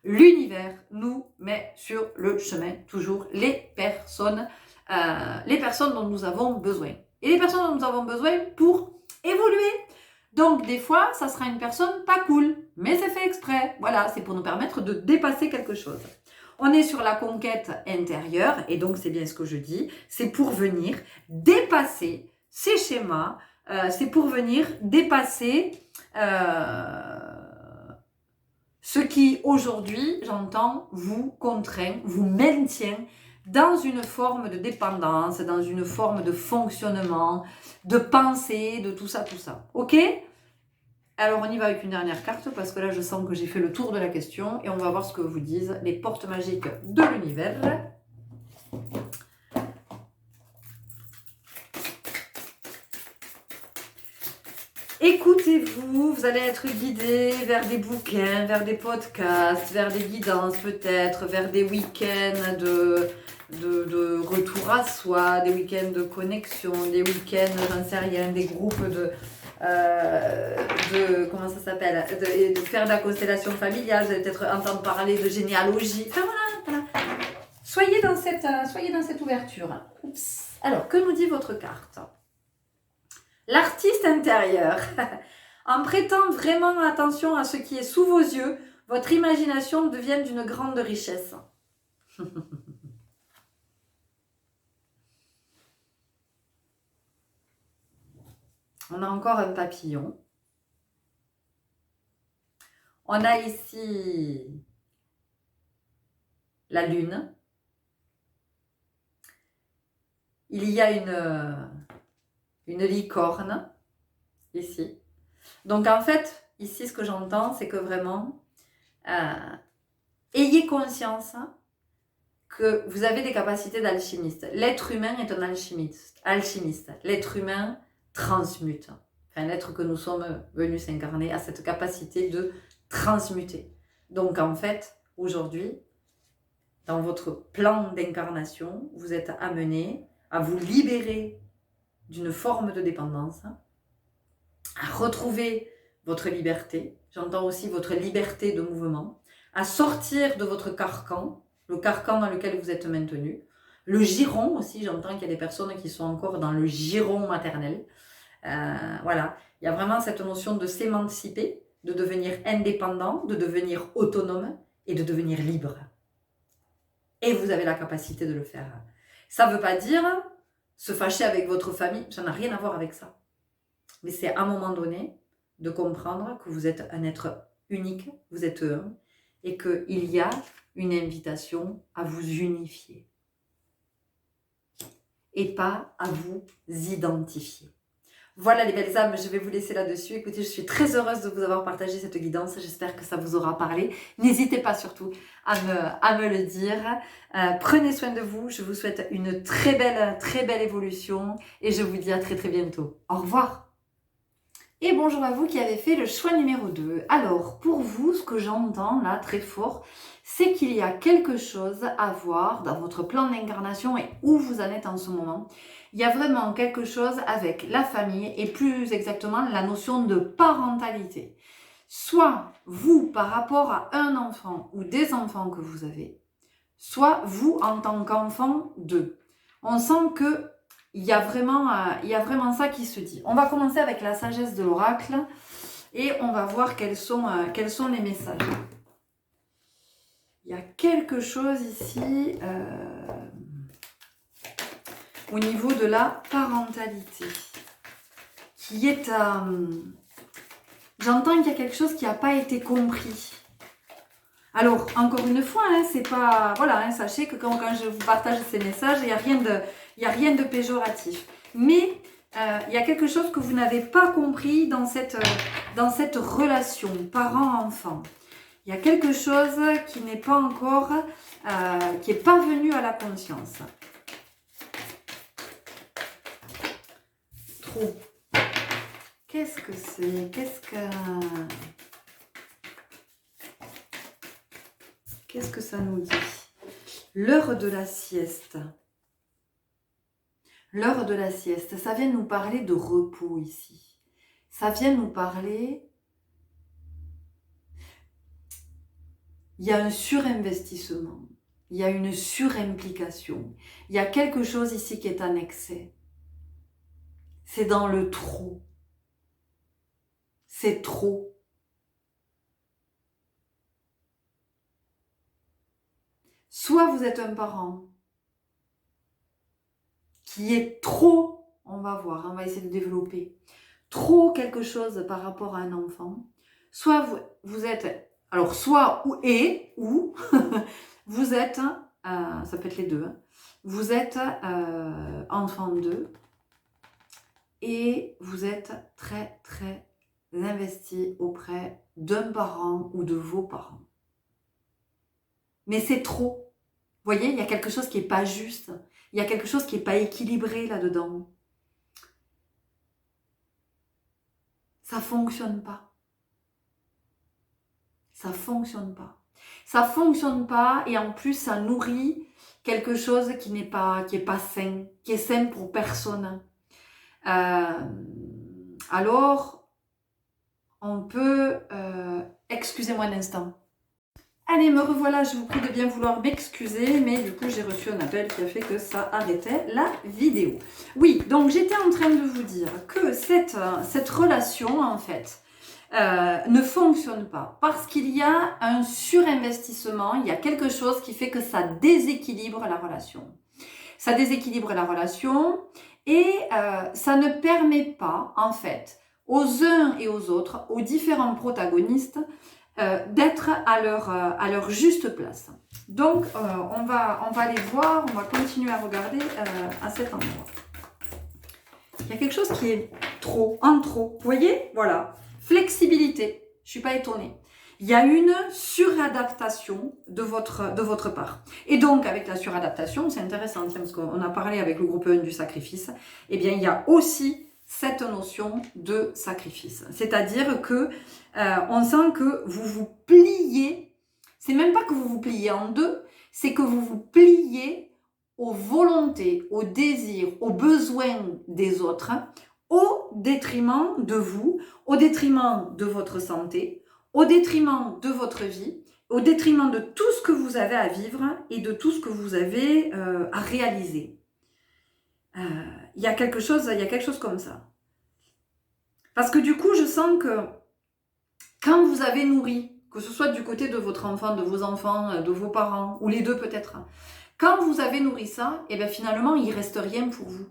l'univers nous met sur le chemin toujours les personnes dont nous avons besoin. Et les personnes dont nous avons besoin pour évoluer. Donc, des fois, ça sera une personne pas cool, mais c'est fait exprès. Voilà, c'est pour nous permettre de dépasser quelque chose. On est sur la conquête intérieure, et donc c'est bien ce que je dis, c'est pour venir dépasser ces schémas, c'est pour venir dépasser ce qui, aujourd'hui, j'entends, vous contraint, vous maintient dans une forme de dépendance, dans une forme de fonctionnement, de pensée, de tout ça. Ok ? Alors, on y va avec une dernière carte parce que là, je sens que j'ai fait le tour de la question et on va voir ce que vous disent les portes magiques de l'univers. Écoutez-vous, vous allez être guidé vers des bouquins, vers des podcasts, vers des guidances peut-être, vers des week-ends de retour à soi, des week-ends de connexion, des week-ends, j'en sais rien, des groupes comment ça s'appelle, de faire de la constellation familiale, vous allez peut-être entendre parler de généalogie. Enfin voilà. Soyez dans cette ouverture. Oups. Alors, que nous dit votre carte? L'artiste intérieur. En prêtant vraiment attention à ce qui est sous vos yeux, votre imagination devient d'une grande richesse. On a encore un papillon. On a ici la lune. Il y a une licorne ici. Donc en fait, ici ce que j'entends, c'est que vraiment, ayez conscience que vous avez des capacités d'alchimiste. L'être humain est un alchimiste. L'être humain transmute. Enfin, l'être que nous sommes venus s'incarner a cette capacité de transmuter. Donc en fait, aujourd'hui, dans votre plan d'incarnation, vous êtes amené à vous libérer d'une forme de dépendance, à retrouver votre liberté, j'entends aussi votre liberté de mouvement, à sortir de votre carcan, le carcan dans lequel vous êtes maintenu, le giron aussi, j'entends qu'il y a des personnes qui sont encore dans le giron maternel. Voilà, il y a vraiment cette notion de s'émanciper, de devenir indépendant, de devenir autonome et de devenir libre. Et vous avez la capacité de le faire. Ça ne veut pas dire se fâcher avec votre famille, ça n'a rien à voir avec ça. Mais c'est à un moment donné de comprendre que vous êtes un être unique, vous êtes un, et qu'il y a une invitation à vous unifier. Et pas à vous identifier. Voilà les belles âmes, je vais vous laisser là-dessus. Écoutez, je suis très heureuse de vous avoir partagé cette guidance. J'espère que ça vous aura parlé. N'hésitez pas surtout à me le dire. Prenez soin de vous. Je vous souhaite une très belle évolution. Et je vous dis à très bientôt. Au revoir. Et bonjour à vous qui avez fait le choix numéro 2. Alors, pour vous, ce que j'entends là très fort, c'est qu'il y a quelque chose à voir dans votre plan d'incarnation et où vous en êtes en ce moment. Il y a vraiment quelque chose avec la famille et plus exactement la notion de parentalité. Soit vous par rapport à un enfant ou des enfants que vous avez, soit vous en tant qu'enfant d'eux. On sent que il y a vraiment ça qui se dit. On va commencer avec la sagesse de l'oracle et on va voir quels sont les messages. Il y a quelque chose ici au niveau de la parentalité qui est j'entends qu'il y a quelque chose qui n'a pas été compris. Alors, encore une fois, c'est pas... Voilà, sachez que quand je vous partage ces messages, il n'y a rien de péjoratif. Mais il y a quelque chose que vous n'avez pas compris dans cette relation parent-enfant. Il y a quelque chose qui n'est pas encore... qui n'est pas venu à la conscience. Trop. Qu'est-ce que c'est? Qu'est-ce que ça nous dit? L'heure de la sieste. L'heure de la sieste, ça vient nous parler de repos ici. Ça vient nous parler... Il y a un surinvestissement. Il y a une surimplication. Il y a quelque chose ici qui est en excès. C'est dans le trop. C'est trop. Soit vous êtes un parent qui est trop, on va voir, on va essayer de développer, trop quelque chose par rapport à un enfant, soit vous êtes, alors soit ou vous êtes, ça peut être les deux, vous êtes enfant d'eux et vous êtes très investi auprès d'un parent ou de vos parents. Mais c'est trop. Vous voyez, il y a quelque chose qui n'est pas juste. Il y a quelque chose qui n'est pas équilibré là-dedans. Ça ne fonctionne pas. Ça ne fonctionne pas. Ça ne fonctionne pas et en plus, ça nourrit quelque chose qui n'est pas sain, qui est sain pour personne. alors on peut... excusez-moi un instant. Allez, me revoilà, je vous prie de bien vouloir m'excuser, mais du coup j'ai reçu un appel qui a fait que ça arrêtait la vidéo. Oui, donc j'étais en train de vous dire que cette relation, en fait, ne fonctionne pas parce qu'il y a un surinvestissement, il y a quelque chose qui fait que ça déséquilibre la relation. Ça déséquilibre la relation et ça ne permet pas, en fait, aux uns et aux autres, aux différents protagonistes, d'être à leur juste place. Donc, on va aller voir, on va continuer à regarder à cet endroit. Il y a quelque chose qui est en trop. Vous voyez? Voilà. Flexibilité. Je ne suis pas étonnée. Il y a une suradaptation de votre part. Et donc, avec la suradaptation, c'est intéressant, parce qu'on a parlé avec le groupe 1 du sacrifice, eh bien, il y a aussi cette notion de sacrifice. C'est-à-dire que on sent que vous vous pliez, c'est même pas que vous vous pliez en deux, c'est que vous vous pliez aux volontés, aux désirs, aux besoins des autres, au détriment de vous, au détriment de votre santé, au détriment de votre vie, au détriment de tout ce que vous avez à vivre et de tout ce que vous avez à réaliser. Il y a quelque chose comme ça. Parce que du coup, je sens que quand vous avez nourri, que ce soit du côté de votre enfant, de vos enfants, de vos parents, ou les deux peut-être, quand vous avez nourri ça, et bien finalement, il ne reste rien pour vous.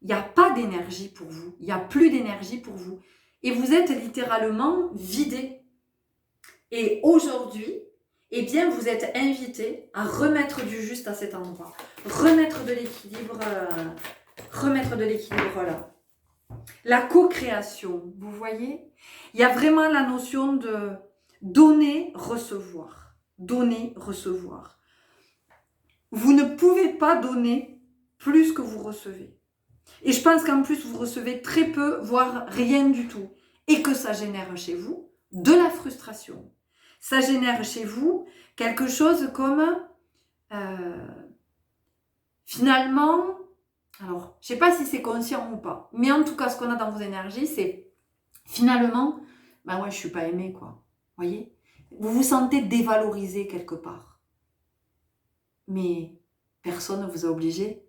Il n'y a pas d'énergie pour vous. Il n'y a plus d'énergie pour vous. Et vous êtes littéralement vidé. Et aujourd'hui, eh bien, vous êtes invité à remettre du juste à cet endroit. Remettre de l'équilibre là. La co-création, vous voyez? Il y a vraiment la notion de donner, recevoir. Donner, recevoir. Vous ne pouvez pas donner plus que vous recevez. Et je pense qu'en plus, vous recevez très peu, voire rien du tout. Et que ça génère chez vous de la frustration. Ça génère chez vous quelque chose comme, finalement, alors, je ne sais pas si c'est conscient ou pas, mais en tout cas, ce qu'on a dans vos énergies, c'est finalement, ben ouais, je ne suis pas aimée, quoi. Vous voyez? Vous vous sentez dévalorisé quelque part. Mais personne ne vous a obligé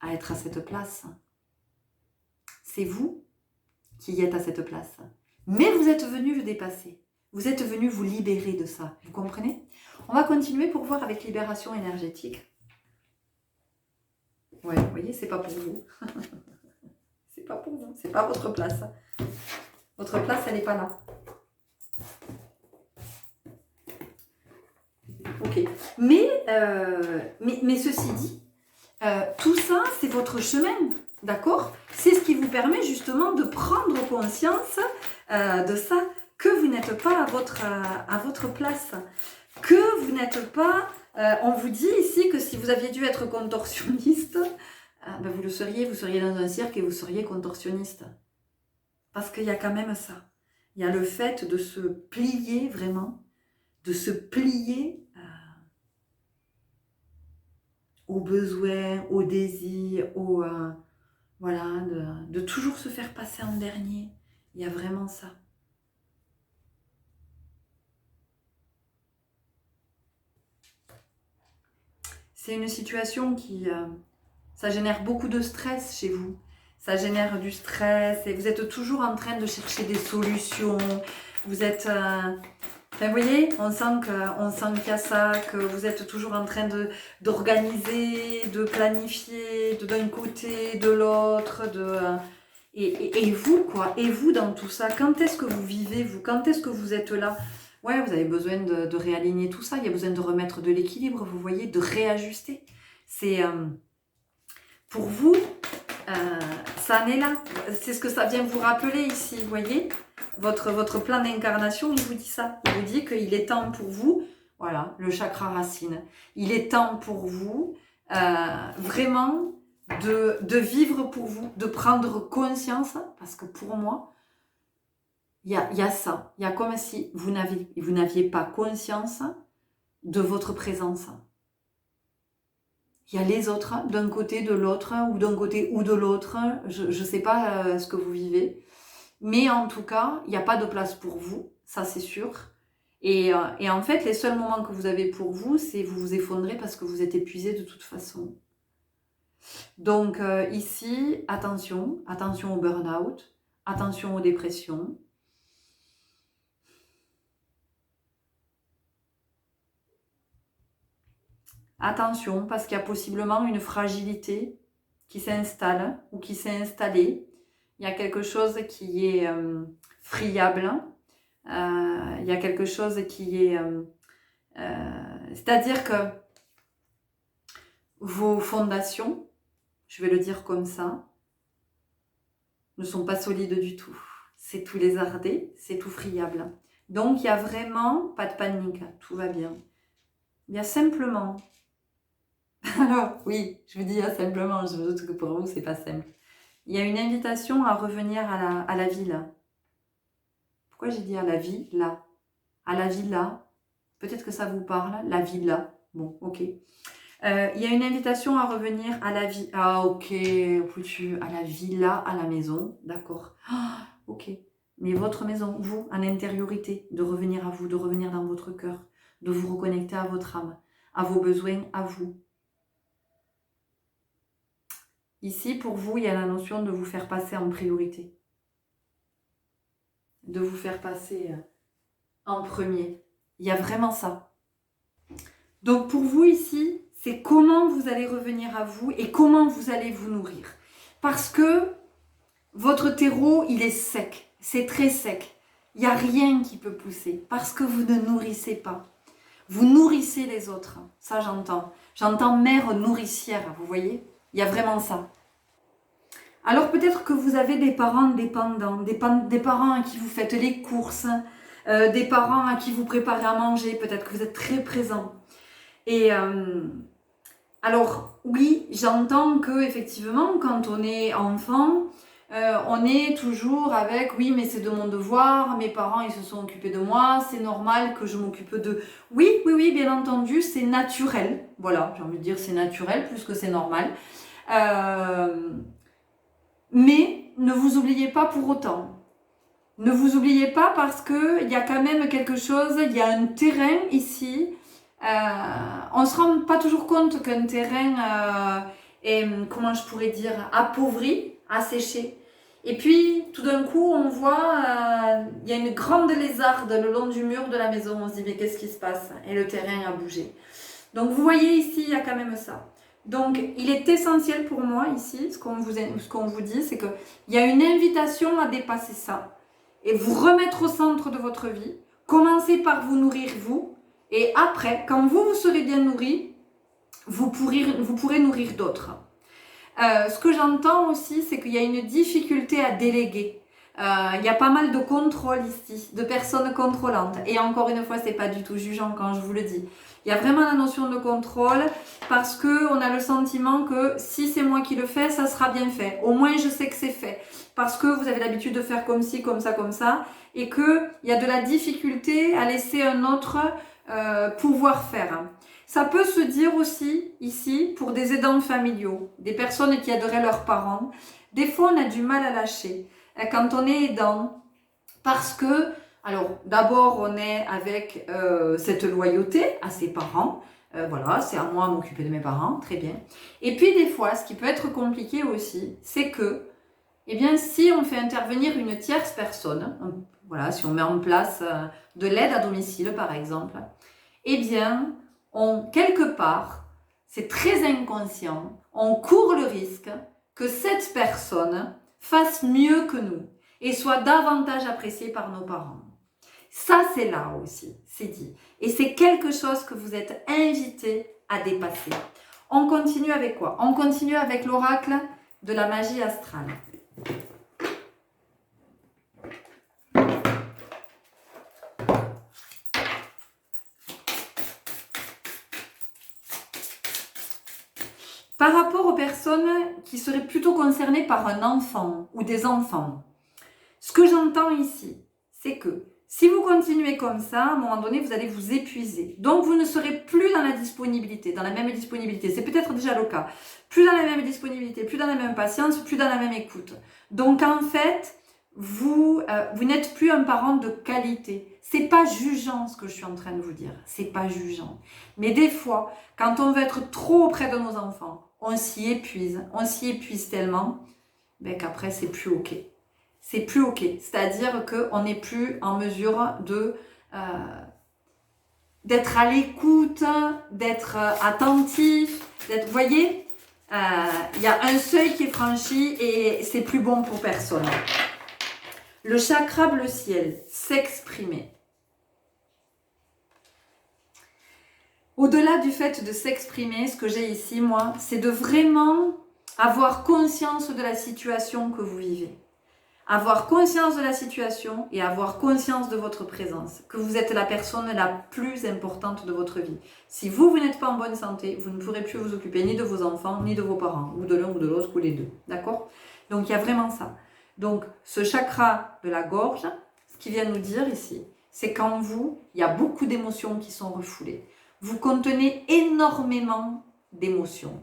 à être à cette place. C'est vous qui êtes à cette place. Mais vous êtes venu le dépasser. Vous êtes venu vous libérer de ça. Vous comprenez? On va continuer pour voir avec libération énergétique. Ouais, vous voyez, c'est pas pour vous. C'est pas pour vous. C'est pas votre place. Votre place, elle n'est pas là. Ok. Mais ceci dit, tout ça, c'est votre chemin. D'accord? C'est ce qui vous permet justement de prendre conscience de ça, que vous n'êtes pas à votre place, que vous n'êtes pas... on vous dit ici que si vous aviez dû être contorsionniste, ben vous le seriez, vous seriez dans un cirque et vous seriez contorsionniste. Parce qu'il y a quand même ça. Il y a le fait de se plier vraiment, de se plier aux besoins, aux désirs, voilà, de toujours se faire passer en dernier. Il y a vraiment ça. C'est une situation qui... ça génère beaucoup de stress chez vous. Ça génère du stress et vous êtes toujours en train de chercher des solutions. Vous êtes... Enfin, vous voyez, on sent qu'il y a ça, que vous êtes toujours en train d'organiser, de planifier, d'un côté, de l'autre, et vous, quoi, et vous dans tout ça, quand est-ce que vous vivez, vous, quand est-ce que vous êtes là? Ouais, vous avez besoin de réaligner tout ça, il y a besoin de remettre de l'équilibre, vous voyez, de réajuster. C'est, pour vous, ça en est là, c'est ce que ça vient vous rappeler ici, vous voyez? Votre plan d'incarnation, il vous dit ça. Il vous dit qu'il est temps pour vous, voilà, le chakra racine. Il est temps pour vous, vraiment, de vivre pour vous, de prendre conscience, parce que pour moi, il y a ça. Il y a comme si vous n'aviez pas conscience de votre présence. Il y a les autres, d'un côté, de l'autre, ou d'un côté ou de l'autre. Je ne sais pas ce que vous vivez. Mais en tout cas, il n'y a pas de place pour vous, ça c'est sûr. Et en fait, les seuls moments que vous avez pour vous, c'est vous vous effondrez parce que vous êtes épuisé de toute façon. Donc ici, attention, attention au burn-out, attention aux dépressions. Attention, parce qu'il y a possiblement une fragilité qui s'installe ou qui s'est installée. Il y a quelque chose qui est friable. Il y a quelque chose qui est... c'est-à-dire que vos fondations, je vais le dire comme ça, ne sont pas solides du tout. C'est tout lézardé, c'est tout friable. Donc, il n'y a vraiment pas de panique, tout va bien. Il y a simplement... Alors, oui, je vous dis simplement, je me doute que pour vous, c'est pas simple. Il y a une invitation à revenir à la vie là. Pourquoi j'ai dit à la vie là? À la vie là. Peut-être que ça vous parle, la vie là. Bon, ok. Il y a une invitation à revenir à la vie. Ah, ok, à la villa, à la maison, d'accord. Ah, ok. Mais votre maison, vous, en intériorité, de revenir à vous, de revenir dans votre cœur, de vous reconnecter à votre âme, à vos besoins, à vous. Ici, pour vous, il y a la notion de vous faire passer en priorité. De vous faire passer en premier. Il y a vraiment ça. Donc pour vous ici, c'est comment vous allez revenir à vous et comment vous allez vous nourrir. Parce que votre terreau, il est sec. C'est très sec. Il n'y a rien qui peut pousser parce que vous ne nourrissez pas. Vous nourrissez les autres. Ça, j'entends. J'entends mère nourricière, vous voyez? Il y a vraiment ça. Alors peut-être que vous avez des parents dépendants, des parents à qui vous faites les courses, des parents à qui vous préparez à manger, peut-être que vous êtes très présent. Et alors oui, j'entends que effectivement, quand on est enfant, on est toujours avec oui, mais c'est de mon devoir, mes parents ils se sont occupés de moi, c'est normal que je m'occupe d'eux. Oui, bien entendu, c'est naturel. Voilà, j'ai envie de dire c'est naturel plus que c'est normal. Mais ne vous oubliez pas pour autant. Ne vous oubliez pas parce qu'il y a quand même quelque chose, il y a un terrain ici. On ne se rend pas toujours compte qu'un terrain est, comment je pourrais dire, appauvri, asséché. Et puis, tout d'un coup, on voit, il y a une grande lézarde le long du mur de la maison. On se dit, mais qu'est-ce qui se passe? Et le terrain a bougé. Donc, vous voyez ici, il y a quand même ça. Donc, il est essentiel pour moi ici, ce qu'on vous dit, c'est qu'il y a une invitation à dépasser ça et vous remettre au centre de votre vie. Commencez par vous nourrir vous et après, quand vous serez bien nourri, vous pourrez nourrir d'autres. Ce que j'entends aussi, c'est qu'il y a une difficulté à déléguer. Il y a pas mal de contrôle ici, de personnes contrôlantes. Et encore une fois, c'est pas du tout jugeant quand je vous le dis. Il y a vraiment la notion de contrôle parce que on a le sentiment que si c'est moi qui le fais, ça sera bien fait. Au moins, je sais que c'est fait. Parce que vous avez l'habitude de faire comme ci, comme ça. Et qu'il y a de la difficulté à laisser un autre pouvoir faire. Ça peut se dire aussi ici pour des aidants familiaux, des personnes qui aideraient leurs parents. Des fois, on a du mal à lâcher quand on est aidant parce que, alors d'abord, on est avec cette loyauté à ses parents. Voilà, c'est à moi de m'occuper de mes parents, très bien. Et puis des fois, ce qui peut être compliqué aussi, c'est que, eh bien, si on fait intervenir une tierce personne, voilà, si on met en place de l'aide à domicile par exemple, eh bien, quelque part, c'est très inconscient, on court le risque que cette personne fasse mieux que nous et soit davantage appréciée par nos parents. Ça, c'est là aussi, c'est dit. Et c'est quelque chose que vous êtes invité à dépasser. On continue avec quoi? On continue avec l'oracle de la magie astrale. Par rapport aux personnes qui seraient plutôt concernées par un enfant ou des enfants, ce que j'entends ici, c'est que si vous continuez comme ça, à un moment donné, vous allez vous épuiser. Donc, vous ne serez plus dans la disponibilité, dans la même disponibilité. C'est peut-être déjà le cas. Plus dans la même disponibilité, plus dans la même patience, plus dans la même écoute. Donc, en fait, vous n'êtes plus un parent de qualité. C'est pas jugeant ce que je suis en train de vous dire. C'est pas jugeant. Mais des fois, quand on veut être trop auprès de nos enfants, on s'y épuise. On s'y épuise tellement ben, qu'après, c'est plus OK. C'est plus OK. C'est-à-dire qu'on n'est plus en mesure de d'être à l'écoute, d'être attentif, d'être, vous voyez, il y a un seuil qui est franchi et c'est plus bon pour personne. Le chakra bleu ciel, s'exprimer. Au-delà du fait de s'exprimer, ce que j'ai ici, moi, c'est de vraiment avoir conscience de la situation que vous vivez. Avoir conscience de la situation et avoir conscience de votre présence, que vous êtes la personne la plus importante de votre vie. Si vous n'êtes pas en bonne santé, vous ne pourrez plus vous occuper ni de vos enfants, ni de vos parents, ou de l'un ou de l'autre, ou les deux. D'accord? Donc il y a vraiment ça. Donc ce chakra de la gorge, ce qu'il vient nous dire ici, c'est qu'en vous, il y a beaucoup d'émotions qui sont refoulées. Vous contenez énormément d'émotions.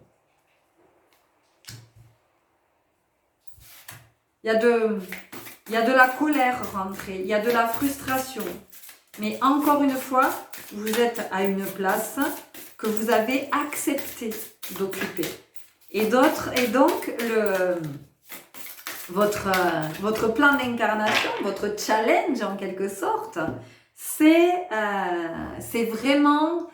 Il y a de la colère rentrée, il y a de la frustration. Mais encore une fois, vous êtes à une place que vous avez accepté d'occuper. Et donc, votre plan d'incarnation, votre challenge en quelque sorte, c'est vraiment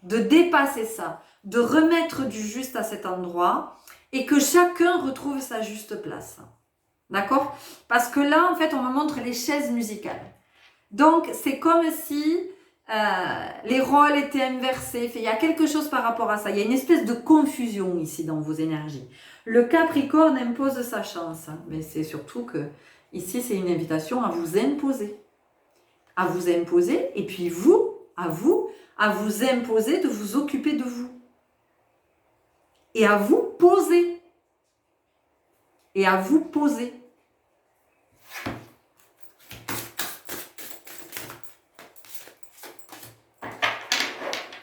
de dépasser ça, de remettre du juste à cet endroit et que chacun retrouve sa juste place. D'accord? Parce que là, en fait, on me montre les chaises musicales. Donc, c'est comme si les rôles étaient inversés. Il y a quelque chose par rapport à ça. Il y a une espèce de confusion ici dans vos énergies. Le Capricorne impose sa chance. Mais c'est surtout que, ici, c'est une invitation à vous imposer. À vous imposer. Et puis à vous imposer de vous occuper de vous. Et à vous poser. Et à vous poser.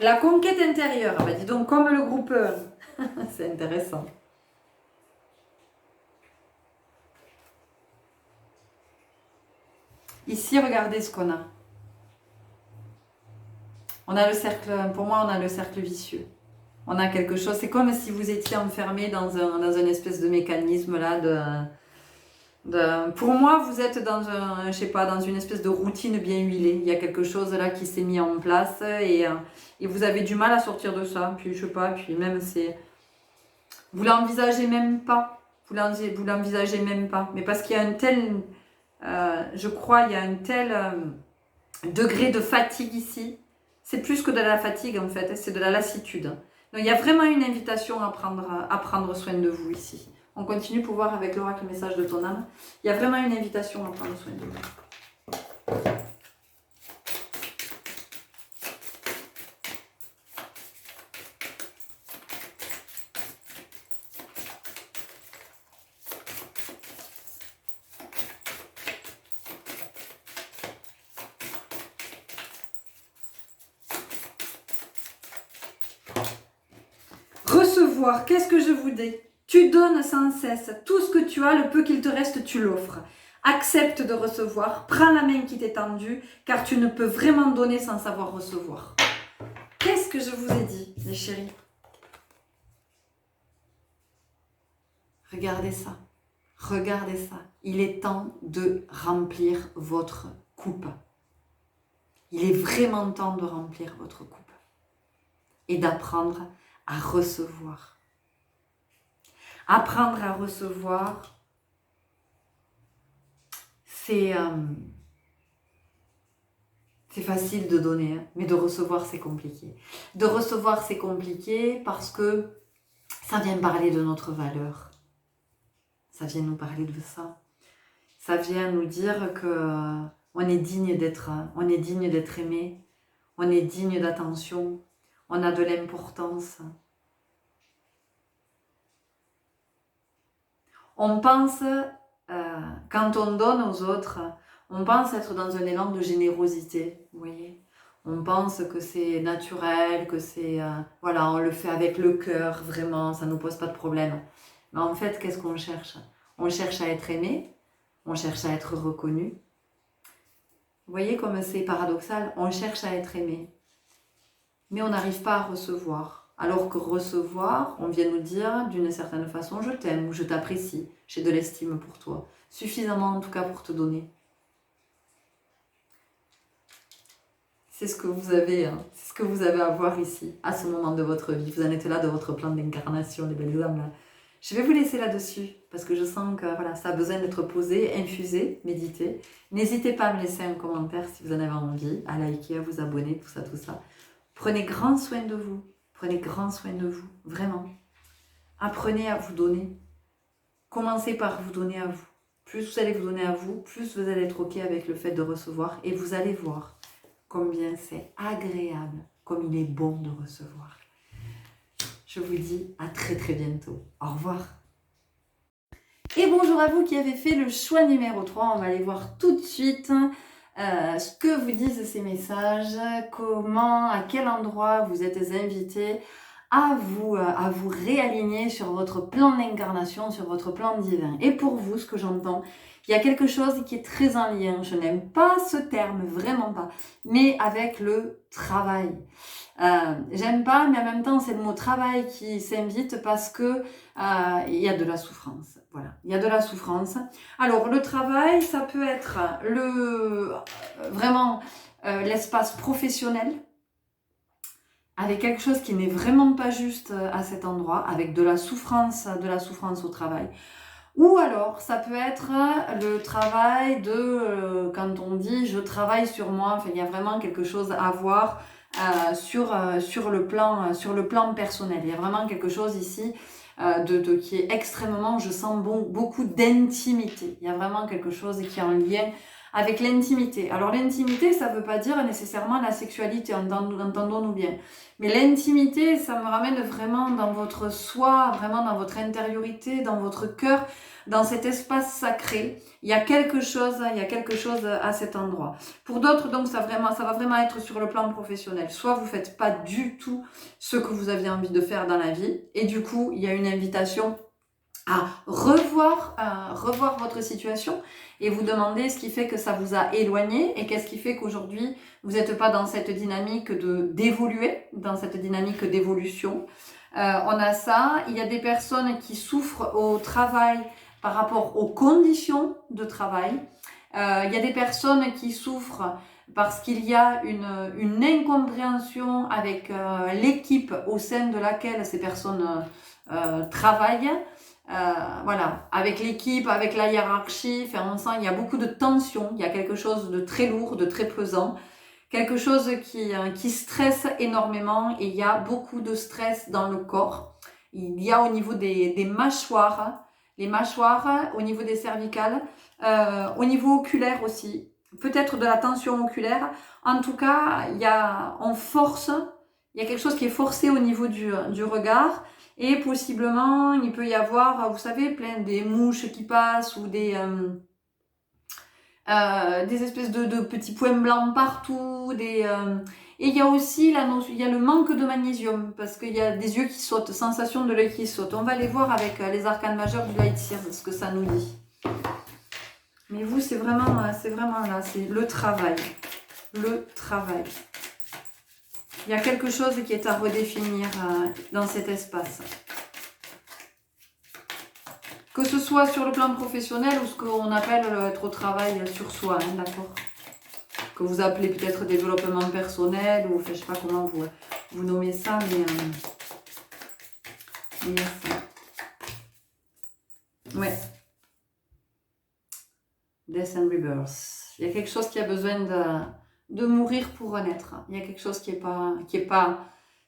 La conquête intérieure, bah dis donc comme le groupe, c'est intéressant. Ici, regardez ce qu'on a. On a le cercle, pour moi, on a le cercle vicieux. On a quelque chose, c'est comme si vous étiez enfermé dans un espèce de mécanisme là, pour moi, vous êtes dans je sais pas, dans une espèce de routine bien huilée. Il y a quelque chose là qui s'est mis en place et vous avez du mal à sortir de ça. Puis je sais pas, puis même c'est, vous l'envisagez même pas. Vous l'envisagez même pas. Mais parce qu'il y a un tel, je crois, il y a un tel degré de fatigue ici. C'est plus que de la fatigue en fait, c'est de la lassitude. Donc il y a vraiment une invitation à prendre soin de vous ici. On continue pour voir avec l'oracle message de ton âme. Il y a vraiment une invitation à prendre soin de vous. Recevoir, qu'est-ce que je vous dis ? Tu donnes sans cesse, tout ce que tu as, le peu qu'il te reste, tu l'offres. Accepte de recevoir, prends la main qui t'est tendue, car tu ne peux vraiment donner sans savoir recevoir. Qu'est-ce que je vous ai dit, les chéris? Regardez ça, regardez ça. Il est temps de remplir votre coupe. Il est vraiment temps de remplir votre coupe et d'apprendre à recevoir. Apprendre à recevoir, c'est facile de donner, hein, mais de recevoir, c'est compliqué. De recevoir, c'est compliqué parce que ça vient parler de notre valeur. Ça vient nous parler de ça. Ça vient nous dire que on est digne d'être aimé, on est digne d'attention, on a de l'importance. On pense, quand on donne aux autres, on pense être dans un élan de générosité, vous voyez. On pense que c'est naturel, que c'est, voilà, on le fait avec le cœur, vraiment, ça ne nous pose pas de problème. Mais en fait, qu'est-ce qu'on cherche? On cherche à être aimé, on cherche à être reconnu. Vous voyez comme c'est paradoxal, on cherche à être aimé, mais on n'arrive pas à recevoir. Alors que recevoir, on vient nous dire d'une certaine façon, je t'aime ou je t'apprécie, j'ai de l'estime pour toi, suffisamment en tout cas pour te donner. C'est ce que vous avez, hein. C'est ce que vous avez à voir ici, à ce moment de votre vie. Vous en êtes là de votre plan d'incarnation, les belles âmes là. Je vais vous laisser là-dessus, parce que je sens que voilà, ça a besoin d'être posé, infusé, médité. N'hésitez pas à me laisser un commentaire si vous en avez envie, à liker, à vous abonner, tout ça, tout ça. Prenez grand soin de vous. Prenez grand soin de vous, vraiment. Apprenez à vous donner. Commencez par vous donner à vous. Plus vous allez vous donner à vous, plus vous allez être OK avec le fait de recevoir. Et vous allez voir combien c'est agréable, comme il est bon de recevoir. Je vous dis à très très bientôt. Au revoir. Et bonjour à vous qui avez fait le choix numéro 3. On va aller voir tout de suite ce que vous disent ces messages, comment, à quel endroit vous êtes invités à vous réaligner sur votre plan d'incarnation, sur votre plan divin. Et pour vous, ce que j'entends, il y a quelque chose qui est très en lien, je n'aime pas ce terme, vraiment pas, mais avec le travail. J'aime pas, mais en même temps, c'est le mot travail qui s'invite parce que il y a de la souffrance. Voilà, il y a de la souffrance. Alors, le travail, ça peut être vraiment l'espace professionnel, avec quelque chose qui n'est vraiment pas juste à cet endroit, avec de la souffrance au travail. Ou alors, ça peut être le travail de, quand on dit « je travaille sur moi », enfin, il y a vraiment quelque chose à voir sur le plan personnel. Il y a vraiment quelque chose ici qui est extrêmement, je sens beaucoup d'intimité. Il y a vraiment quelque chose qui est en lien avec l'intimité. Alors l'intimité, ça ne veut pas dire nécessairement la sexualité, entendons-nous bien. Mais l'intimité, ça me ramène vraiment dans votre soi, vraiment dans votre intériorité, dans votre cœur, dans cet espace sacré. Il y a quelque chose à cet endroit. Pour d'autres, donc, ça va vraiment être sur le plan professionnel. Soit vous faites pas du tout ce que vous aviez envie de faire dans la vie, et du coup, il y a une invitation à revoir votre situation et vous demander ce qui fait que ça vous a éloigné et qu'est-ce qui fait qu'aujourd'hui vous n'êtes pas dans cette dynamique d'évoluer, dans cette dynamique d'évolution. On a ça, il y a des personnes qui souffrent au travail par rapport aux conditions de travail. Il y a des personnes qui souffrent parce qu'il y a une incompréhension avec l'équipe au sein de laquelle ces personnes travaillent. Voilà, avec l'équipe, avec la hiérarchie, on sent il y a beaucoup de tension, il y a quelque chose de très lourd, de très pesant, quelque chose qui stresse énormément et il y a beaucoup de stress dans le corps. Il y a au niveau des mâchoires, les mâchoires, au niveau des cervicales, au niveau oculaire aussi, peut-être de la tension oculaire. En tout cas, il y a quelque chose qui est forcé au niveau du regard. Et possiblement, il peut y avoir, vous savez, plein des mouches qui passent ou des espèces de petits points blancs partout. Et il y a aussi il y a le manque de magnésium parce qu'il y a des yeux qui sautent, sensation de l'œil qui saute. On va aller voir avec les arcanes majeurs du Light Seers ce que ça nous dit. Mais vous, c'est vraiment là, c'est le travail. Le travail. Il y a quelque chose qui est à redéfinir dans cet espace. Que ce soit sur le plan professionnel ou ce qu'on appelle être au travail sur soi, hein, d'accord? Que vous appelez peut-être développement personnel ou je ne sais pas comment vous nommez ça, mais il y a ça. Ouais. Death and Rebirth. Il y a quelque chose qui a besoin de mourir pour renaître. Il y a quelque chose qui est pas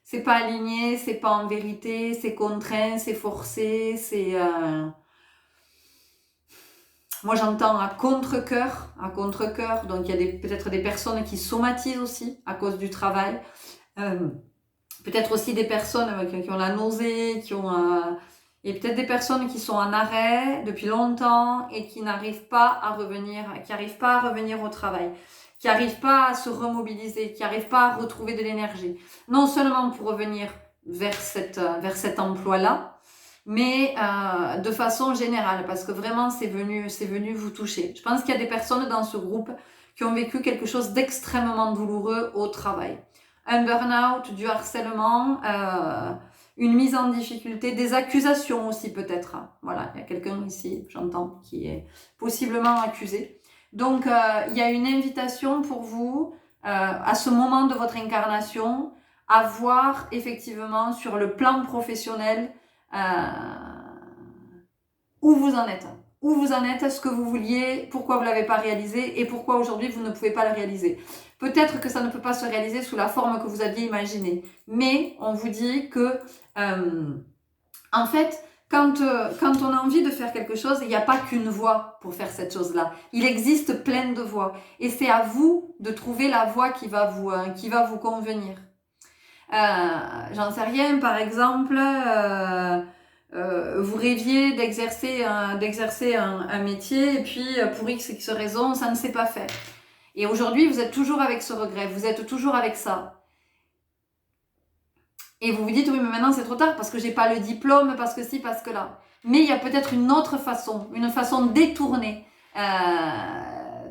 c'est pas aligné, c'est pas en vérité, c'est contraint, c'est forcé, c'est moi j'entends à contre-cœur, donc il y a peut-être des personnes qui somatisent aussi à cause du travail, peut-être aussi des personnes qui ont la nausée, et peut-être des personnes qui sont en arrêt depuis longtemps et qui n'arrivent pas à revenir, au travail, qui n'arrivent pas à se remobiliser, qui n'arrivent pas à retrouver de l'énergie. Non seulement pour revenir vers cet emploi-là, mais de façon générale, parce que vraiment c'est venu vous toucher. Je pense qu'il y a des personnes dans ce groupe qui ont vécu quelque chose d'extrêmement douloureux au travail. Un burn-out, du harcèlement, une mise en difficulté, des accusations aussi peut-être. Voilà, il y a quelqu'un ici, j'entends, qui est possiblement accusé. Donc, il y a une invitation pour vous, à ce moment de votre incarnation, à voir effectivement sur le plan professionnel où vous en êtes. Où vous en êtes, ce que vous vouliez, pourquoi vous ne l'avez pas réalisé et pourquoi aujourd'hui vous ne pouvez pas le réaliser. Peut-être que ça ne peut pas se réaliser sous la forme que vous aviez imaginée, mais on vous dit que, en fait, quand on a envie de faire quelque chose, il n'y a pas qu'une voie pour faire cette chose-là. Il existe plein de voies. Et c'est à vous de trouver la voie qui va vous convenir. J'en sais rien, par exemple, vous rêviez d'exercer un métier et puis pour X raison, ça ne s'est pas fait. Et aujourd'hui, vous êtes toujours avec ce regret, vous êtes toujours avec ça. Et vous vous dites, oui, mais maintenant c'est trop tard parce que j'ai pas le diplôme, parce que si, parce que là. Mais il y a peut-être une autre façon, une façon détournée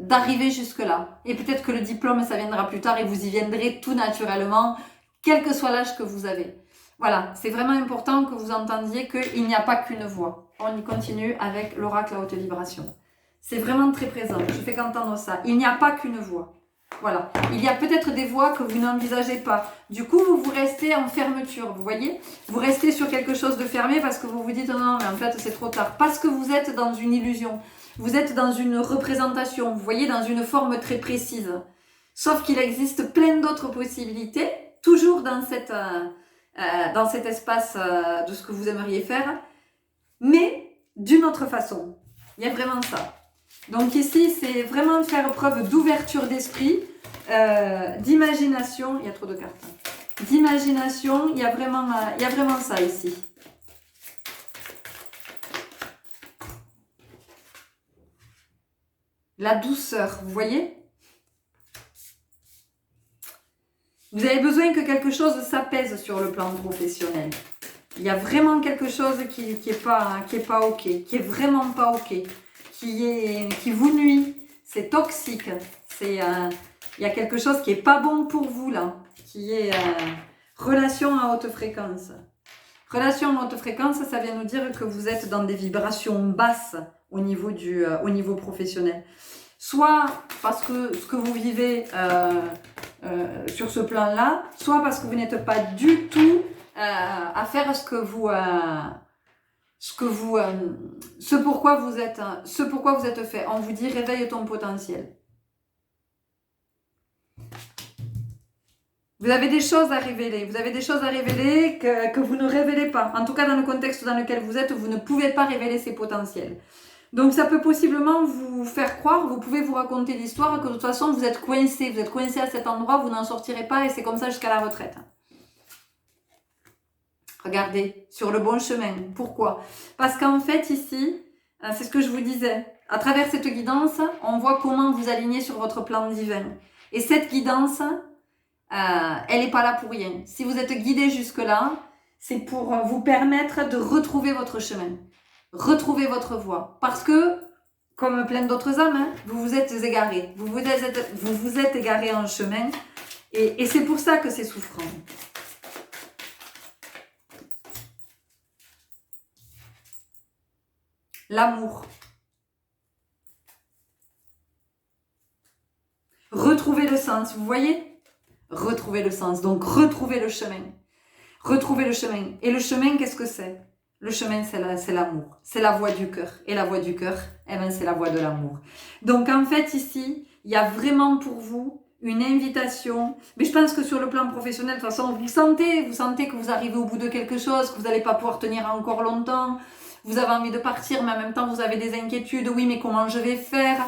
d'arriver jusque-là. Et peut-être que le diplôme, ça viendra plus tard et vous y viendrez tout naturellement, quel que soit l'âge que vous avez. Voilà, c'est vraiment important que vous entendiez qu'il n'y a pas qu'une voie. On y continue avec l'oracle à haute vibration. C'est vraiment très présent, je fais qu'entendre ça. Il n'y a pas qu'une voie. Voilà. Il y a peut-être des voies que vous n'envisagez pas. Du coup, vous restez en fermeture, vous voyez? Vous restez sur quelque chose de fermé parce que vous vous dites non, mais en fait, c'est trop tard. Parce que vous êtes dans une illusion. Vous êtes dans une représentation, vous voyez, dans une forme très précise. Sauf qu'il existe plein d'autres possibilités, toujours dans cet espace de ce que vous aimeriez faire, mais d'une autre façon. Il y a vraiment ça. Donc ici, c'est vraiment faire preuve d'ouverture d'esprit, d'imagination. Il y a trop de cartes. D'imagination, il y a vraiment ça ici. La douceur, vous voyez? Vous avez besoin que quelque chose s'apaise sur le plan professionnel. Il y a vraiment quelque chose qui est pas ok, qui est vraiment pas ok, qui vous nuit, c'est toxique, il y a quelque chose qui est pas bon pour vous là, qui est relation à haute fréquence. Relation à haute fréquence, ça vient nous dire que vous êtes dans des vibrations basses au niveau professionnel. Soit parce que ce que vous vivez sur ce plan-là, soit parce que vous n'êtes pas du tout à faire ce pourquoi vous êtes fait. On vous dit réveille ton potentiel. Vous avez des choses à révéler. Vous avez des choses à révéler que vous ne révélez pas. En tout cas, dans le contexte dans lequel vous êtes, vous ne pouvez pas révéler ces potentiels. Donc, ça peut possiblement vous faire croire, vous pouvez vous raconter l'histoire que de toute façon, vous êtes coincé. Vous êtes coincé à cet endroit, vous n'en sortirez pas et c'est comme ça jusqu'à la retraite. Regardez, sur le bon chemin. Pourquoi? Parce qu'en fait, ici, c'est ce que je vous disais. À travers cette guidance, on voit comment vous alignez sur votre plan divin. Et cette guidance, elle n'est pas là pour rien. Si vous êtes guidé jusque-là, c'est pour vous permettre de retrouver votre chemin. Retrouver votre voie. Parce que, comme plein d'autres âmes, vous vous êtes égarés. Vous vous êtes égarés en chemin. Et c'est pour ça que c'est souffrant. L'amour. Retrouver le sens, vous voyez? Retrouver le sens, donc retrouver le chemin. Retrouver le chemin. Et le chemin, qu'est-ce que c'est? Le chemin, c'est l'amour. C'est la voie du cœur. Et la voie du cœur, eh ben, c'est la voie de l'amour. Donc en fait, ici, il y a vraiment pour vous une invitation. Mais je pense que sur le plan professionnel, de toute façon, vous sentez que vous arrivez au bout de quelque chose, que vous n'allez pas pouvoir tenir encore longtemps. Vous avez envie de partir, mais en même temps, vous avez des inquiétudes. Oui, mais comment je vais faire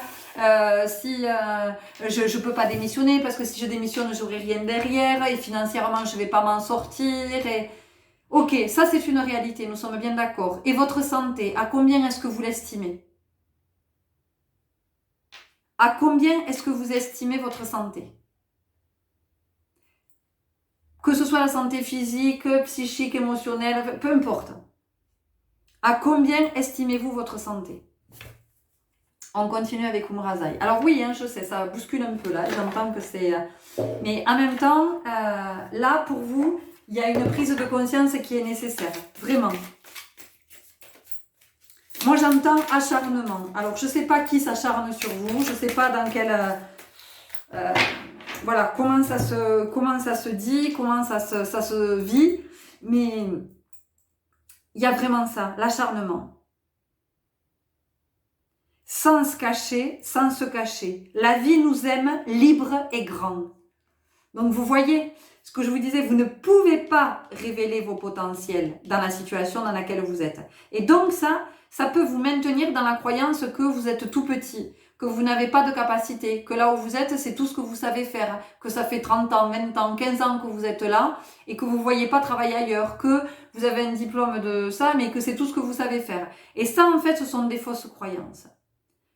si je peux pas démissionner? Parce que si je démissionne, j'aurai rien derrière. Et financièrement, je vais pas m'en sortir. Et... Ok, ça c'est une réalité, nous sommes bien d'accord. Et votre santé, à combien est-ce que vous l'estimez? À combien est-ce que vous estimez votre santé? Que ce soit la santé physique, psychique, émotionnelle, peu importe. À combien estimez-vous votre santé? On continue avec Umrazai. Alors oui, hein, je sais, ça bouscule un peu là, j'entends que c'est... Mais en même temps, là, pour vous, il y a une prise de conscience qui est nécessaire, vraiment. Moi, j'entends acharnement. Alors, je ne sais pas qui s'acharne sur vous, je ne sais pas dans quel... voilà, comment ça se dit, comment ça se vit, mais il y a vraiment ça, l'acharnement. Sans se cacher, sans se cacher. La vie nous aime libre et grand. Donc vous voyez, ce que je vous disais, vous ne pouvez pas révéler vos potentiels dans la situation dans laquelle vous êtes. Et donc ça peut vous maintenir dans la croyance que vous êtes tout petit, que vous n'avez pas de capacité, que là où vous êtes, c'est tout ce que vous savez faire, que ça fait 30 ans, 20 ans, 15 ans que vous êtes là et que vous ne voyez pas travailler ailleurs, que vous avez un diplôme de ça, mais que c'est tout ce que vous savez faire. Et ça, en fait, ce sont des fausses croyances.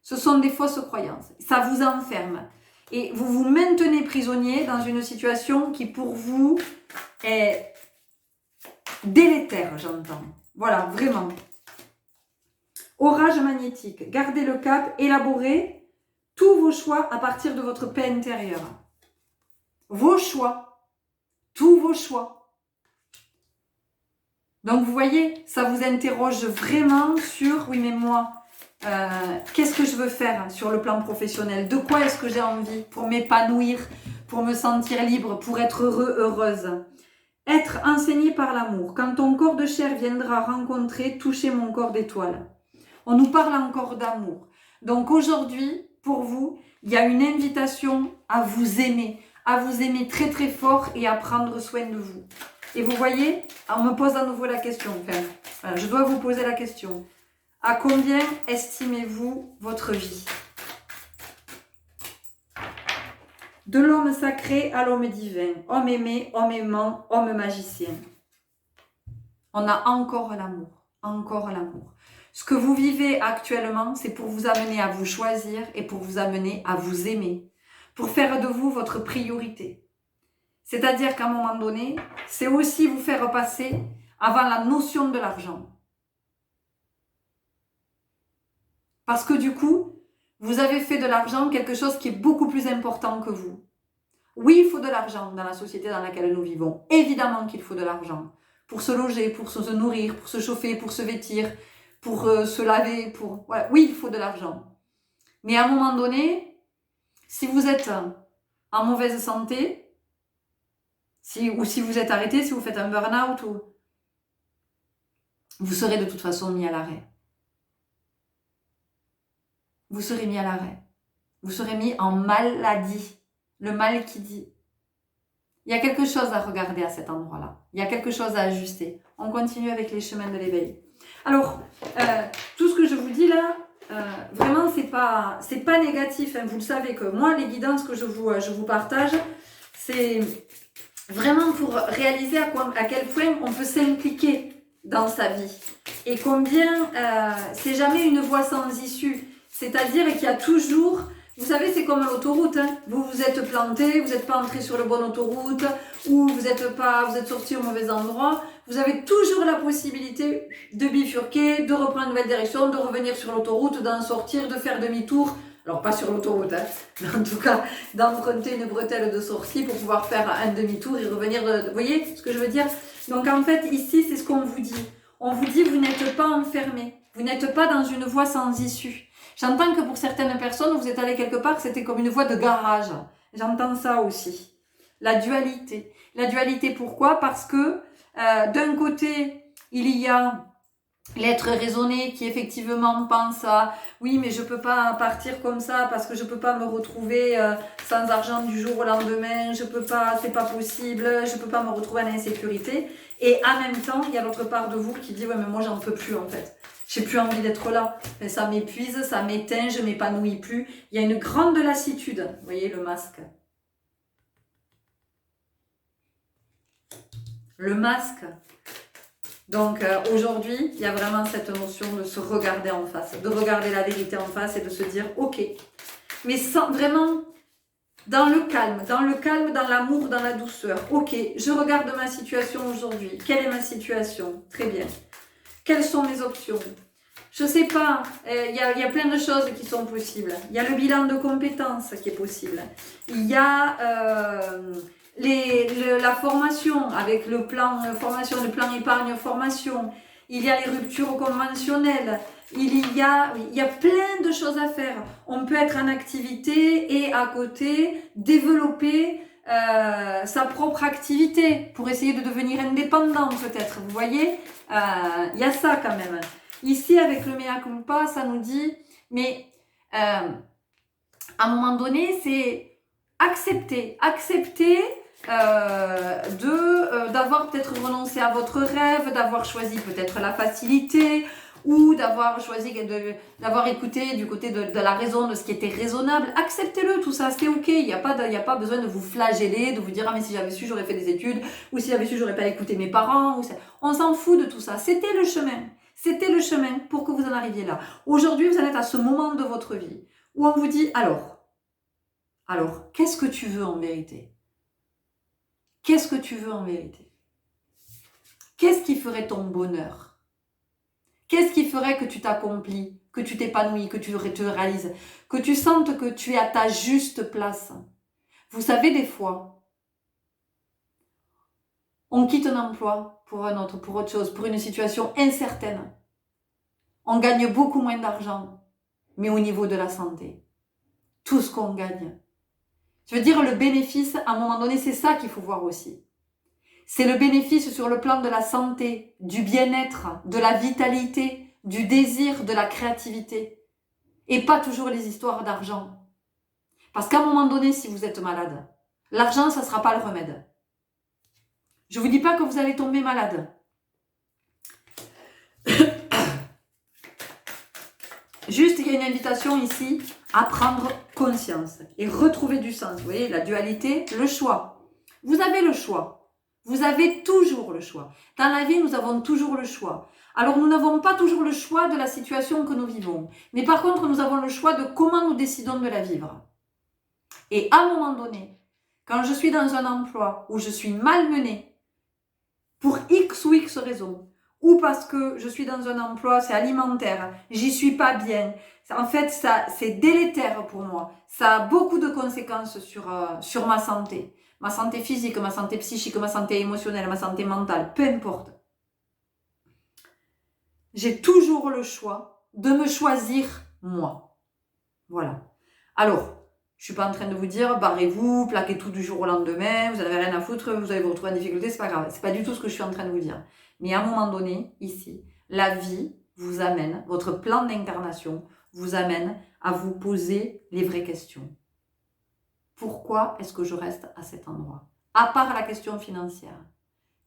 Ce sont des fausses croyances. Ça vous enferme. Et vous vous maintenez prisonnier dans une situation qui, pour vous, est délétère, j'entends. Voilà, vraiment. Orage magnétique. Gardez le cap, élaborez tous vos choix à partir de votre paix intérieure. Vos choix. Tous vos choix. Donc, vous voyez, ça vous interroge vraiment sur, oui, mais moi... qu'est-ce que je veux faire sur le plan professionnel? De quoi est-ce que j'ai envie pour m'épanouir, pour me sentir libre, pour être heureux, heureuse? Être enseigné par l'amour. Quand ton corps de chair viendra rencontrer, toucher mon corps d'étoile. On nous parle encore d'amour. Donc aujourd'hui, pour vous, il y a une invitation à vous aimer très très fort et à prendre soin de vous. Et vous voyez, on me pose à nouveau la question. Enfin, voilà, je dois vous poser la question. À combien estimez-vous votre vie? De l'homme sacré à l'homme divin, homme aimé, homme aimant, homme magicien. On a encore l'amour, encore l'amour. Ce que vous vivez actuellement, c'est pour vous amener à vous choisir et pour vous amener à vous aimer, pour faire de vous votre priorité. C'est-à-dire qu'à un moment donné, c'est aussi vous faire passer avant la notion de l'argent. Parce que du coup, vous avez fait de l'argent quelque chose qui est beaucoup plus important que vous. Oui, il faut de l'argent dans la société dans laquelle nous vivons. Évidemment qu'il faut de l'argent. Pour se loger, pour se nourrir, pour se chauffer, pour se vêtir, pour se laver, pour... Voilà. Oui, il faut de l'argent. Mais à un moment donné, si vous êtes en mauvaise santé, ou si vous êtes arrêté, si vous faites un burn-out, vous serez de toute façon mis à l'arrêt. Vous serez mis à l'arrêt. Vous serez mis en maladie. Le mal qui dit. Il y a quelque chose à regarder à cet endroit-là. Il y a quelque chose à ajuster. On continue avec les chemins de l'éveil. Alors, tout ce que je vous dis là, vraiment, c'est pas négatif. Hein. Vous le savez que moi, les guidances que je vous partage, c'est vraiment pour réaliser à quel point on peut s'impliquer dans sa vie. Et combien c'est jamais une voie sans issue. C'est-à-dire qu'il y a toujours... Vous savez, c'est comme l'autoroute. Hein. Vous vous êtes planté, vous n'êtes pas entré sur le bon autoroute, ou vous êtes sorti au mauvais endroit. Vous avez toujours la possibilité de bifurquer, de reprendre une nouvelle direction, de revenir sur l'autoroute, d'en sortir, de faire demi-tour. Alors, pas sur l'autoroute, hein, mais en tout cas, d'emprunter une bretelle de sortie pour pouvoir faire un demi-tour et revenir. Vous voyez ce que je veux dire? Donc, en fait, ici, c'est ce qu'on vous dit. On vous dit, vous n'êtes pas enfermé. Vous n'êtes pas dans une voie sans issue. J'entends que pour certaines personnes, vous êtes allé quelque part, c'était comme une voie de garage. J'entends ça aussi. La dualité. La dualité, pourquoi? Parce que d'un côté, il y a l'être raisonné qui effectivement pense à oui, mais je peux pas partir comme ça parce que je peux pas me retrouver sans argent du jour au lendemain, je peux pas, c'est pas possible, je peux pas me retrouver en insécurité. Et en même temps, il y a l'autre part de vous qui dit ouais, mais moi j'en peux plus en fait. J'ai plus envie d'être là. Ça m'épuise, ça m'éteint, je m'épanouis plus. Il y a une grande lassitude. Vous voyez le masque. Le masque. Donc aujourd'hui, il y a vraiment cette notion de se regarder en face, de regarder la vérité en face et de se dire ok. Mais vraiment dans le calme, dans l'amour, dans la douceur. Ok, je regarde ma situation aujourd'hui. Quelle est ma situation? Très bien. Quelles sont mes options? Je sais pas, il y a plein de choses qui sont possibles. Il y a le bilan de compétences qui est possible. Il y a la formation avec le plan formation, le plan épargne formation. Il y a les ruptures conventionnelles. Il y a plein de choses à faire. On peut être en activité et à côté développer sa propre activité pour essayer de devenir indépendant peut-être. Vous voyez, il y a ça quand même. Ici, avec le mea culpa, ça nous dit, mais à un moment donné, c'est accepter d'avoir peut-être renoncé à votre rêve, d'avoir choisi peut-être la facilité, ou d'avoir choisi d'avoir écouté du côté de la raison, de ce qui était raisonnable. Acceptez-le, tout ça, c'est ok. Il n'y a pas besoin de vous flageller, de vous dire « Ah mais si j'avais su, j'aurais fait des études » ou « Si j'avais su, j'aurais pas écouté mes parents » On s'en fout de tout ça. C'était le chemin. C'était le chemin pour que vous en arriviez là. Aujourd'hui, vous en êtes à ce moment de votre vie où on vous dit « Alors, qu'est-ce que tu veux en vérité ? Qu'est-ce que tu veux en vérité ? Qu'est-ce qui ferait ton bonheur ? Qu'est-ce qui ferait que tu t'accomplis, que tu t'épanouis, que tu te réalises, que tu sentes que tu es à ta juste place ? Vous savez, des fois, on quitte un emploi pour un autre, pour autre chose, pour une situation incertaine. On gagne beaucoup moins d'argent, mais au niveau de la santé, tout ce qu'on gagne. Je veux dire, le bénéfice, à un moment donné, c'est ça qu'il faut voir aussi. C'est le bénéfice sur le plan de la santé, du bien-être, de la vitalité, du désir, de la créativité. Et pas toujours les histoires d'argent. Parce qu'à un moment donné, si vous êtes malade, l'argent, ça ne sera pas le remède. Je ne vous dis pas que vous allez tomber malade. Juste, il y a une invitation ici à prendre conscience et retrouver du sens. Vous voyez, la dualité, le choix. Vous avez le choix. Vous avez toujours le choix. Dans la vie, nous avons toujours le choix. Alors, nous n'avons pas toujours le choix de la situation que nous vivons. Mais par contre, nous avons le choix de comment nous décidons de la vivre. Et à un moment donné, quand je suis dans un emploi où je suis malmenée, pour X ou X raisons, ou parce que je suis dans un emploi, c'est alimentaire, j'y suis pas bien. En fait, ça, c'est délétère pour moi. Ça a beaucoup de conséquences sur ma santé. Ma santé physique, ma santé psychique, ma santé émotionnelle, ma santé mentale, peu importe. J'ai toujours le choix de me choisir moi. Voilà. Alors, je suis pas en train de vous dire, barrez-vous, plaquez tout du jour au lendemain, vous n'avez rien à foutre, vous allez vous retrouver en difficulté, c'est pas grave. C'est pas du tout ce que je suis en train de vous dire. Mais à un moment donné, ici, la vie vous amène, votre plan d'incarnation vous amène à vous poser les vraies questions. Pourquoi est-ce que je reste à cet endroit ? À part la question financière,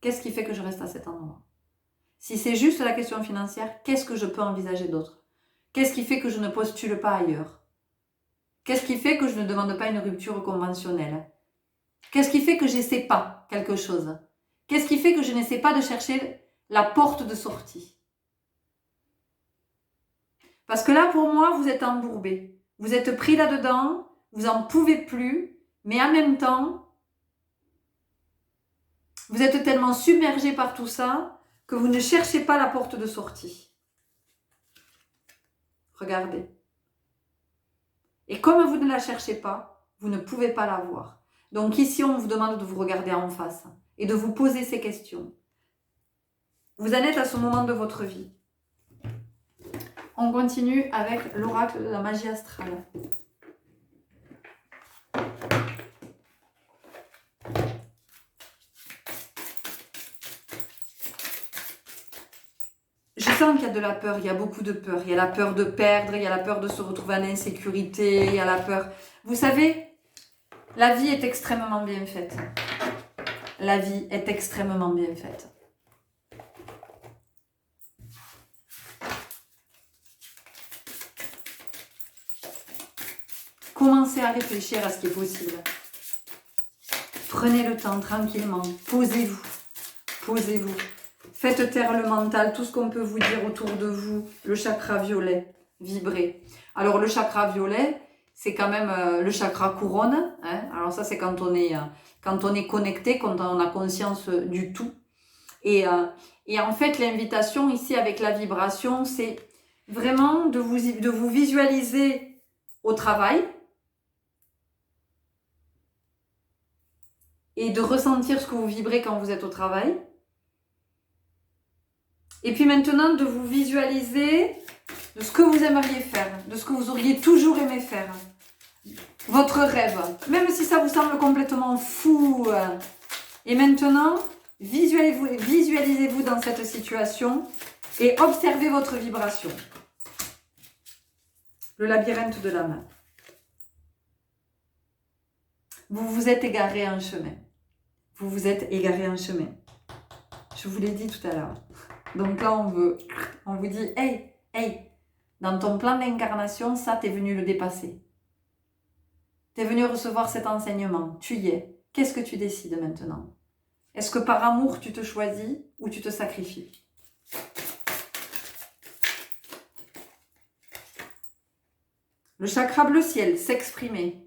qu'est-ce qui fait que je reste à cet endroit ? Si c'est juste la question financière, qu'est-ce que je peux envisager d'autre ? Qu'est-ce qui fait que je ne postule pas ailleurs ? Qu'est-ce qui fait que je ne demande pas une rupture conventionnelle ? Qu'est-ce qui fait que je n'essaie pas quelque chose ? Qu'est-ce qui fait que je n'essaie pas de chercher la porte de sortie ? Parce que là, pour moi, vous êtes embourbé. Vous êtes pris là-dedans, vous n'en pouvez plus, mais en même temps, vous êtes tellement submergé par tout ça que vous ne cherchez pas la porte de sortie. Regardez. Et comme vous ne la cherchez pas, vous ne pouvez pas la voir. Donc ici, on vous demande de vous regarder en face et de vous poser ces questions. Vous en êtes à ce moment de votre vie. On continue avec l'oracle de la magie astrale. Je sens qu'il y a de la peur, il y a beaucoup de peur. Il y a la peur de perdre, il y a la peur de se retrouver en insécurité, il y a la peur... Vous savez, la vie est extrêmement bien faite. La vie est extrêmement bien faite. Commencez à réfléchir à ce qui est possible. Prenez le temps tranquillement, posez-vous, posez-vous. Faites taire le mental, tout ce qu'on peut vous dire autour de vous, le chakra violet, vibrez. Alors le chakra violet, c'est quand même le chakra couronne. Hein. Alors ça, c'est quand on est connecté, quand on a conscience du tout. Et en fait, l'invitation ici avec la vibration, c'est vraiment de vous visualiser au travail et de ressentir ce que vous vibrez quand vous êtes au travail. Et puis maintenant, de vous visualiser de ce que vous aimeriez faire, de ce que vous auriez toujours aimé faire. Votre rêve, même si ça vous semble complètement fou. Et maintenant, visualisez-vous dans cette situation et observez votre vibration. Le labyrinthe de l'âme. Vous vous êtes égaré en chemin. Vous vous êtes égaré en chemin. Je vous l'ai dit tout à l'heure. Donc là, on vous dit, hey, dans ton plan d'incarnation, ça, t'es venu le dépasser. T'es venu recevoir cet enseignement. Tu y es. Qu'est-ce que tu décides maintenant? Est-ce que par amour, tu te choisis ou tu te sacrifies? Le chakra bleu ciel, s'exprimer.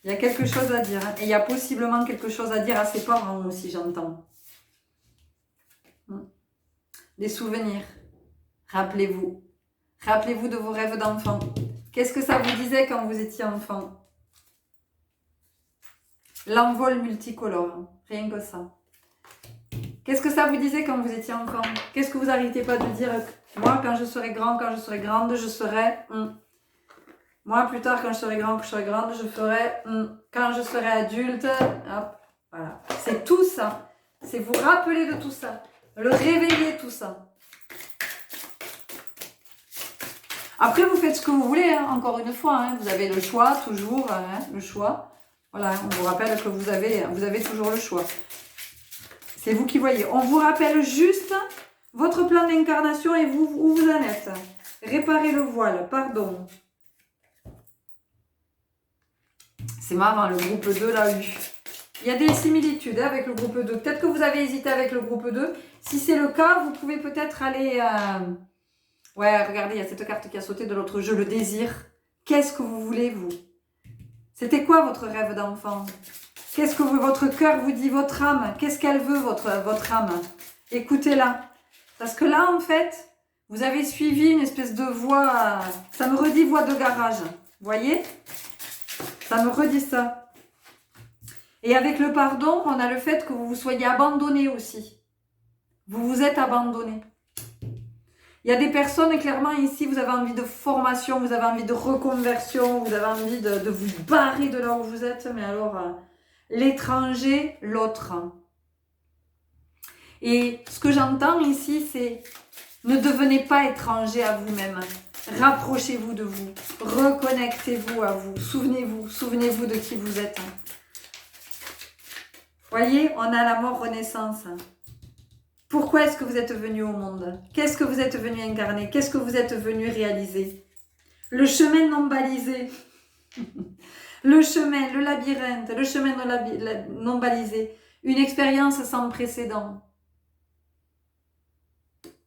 Il y a quelque chose à dire. Et il y a possiblement quelque chose à dire à ses parents aussi, j'entends. Des souvenirs. Rappelez-vous. Rappelez-vous de vos rêves d'enfant. Qu'est-ce que ça vous disait quand vous étiez enfant? L'envol multicolore. Rien que ça. Qu'est-ce que ça vous disait quand vous étiez enfant? Qu'est-ce que vous n'arrêtez pas de dire? Moi, quand je serai grand, quand je serai grande, je serai... Moi, plus tard, quand je serai grand, quand je serai grande, je ferai... Quand je serai adulte, hop, voilà. C'est tout ça. C'est vous rappeler de tout ça. Le réveiller, tout ça. Après, vous faites ce que vous voulez, hein, encore une fois. Hein, vous avez le choix, toujours, hein, le choix. Voilà, on vous rappelle que vous avez toujours le choix. C'est vous qui voyez. On vous rappelle juste votre plan d'incarnation et vous, où vous en êtes. Réparer le voile, pardon. C'est marrant, le groupe 2 l'a eu. Il y a des similitudes hein, avec le groupe 2. Peut-être que vous avez hésité avec le groupe 2. Si c'est le cas, vous pouvez peut-être aller... Ouais, regardez, il y a cette carte qui a sauté de l'autre jeu, le désir. Qu'est-ce que vous voulez, vous? C'était quoi votre rêve d'enfant? Qu'est-ce que votre cœur vous dit, votre âme? Qu'est-ce qu'elle veut, votre âme? Écoutez-la. Parce que là, en fait, vous avez suivi une espèce de voie... Ça me redit voie de garage. Vous voyez? Ça me redit ça. Et avec le pardon, on a le fait que vous vous soyez abandonné aussi. Vous vous êtes abandonné. Il y a des personnes, clairement, ici, vous avez envie de formation, vous avez envie de reconversion, vous avez envie de vous barrer de là où vous êtes, mais alors, l'étranger, l'autre. Et ce que j'entends ici, c'est ne devenez pas étranger à vous-même. Rapprochez-vous de vous, reconnectez-vous à vous, souvenez-vous de qui vous êtes. Voyez, on a la mort renaissance. Pourquoi est-ce que vous êtes venu au monde? Qu'est-ce que vous êtes venu incarner? Qu'est-ce que vous êtes venu réaliser? Le chemin non balisé. Le chemin, le labyrinthe, le chemin non balisé. Une expérience sans précédent.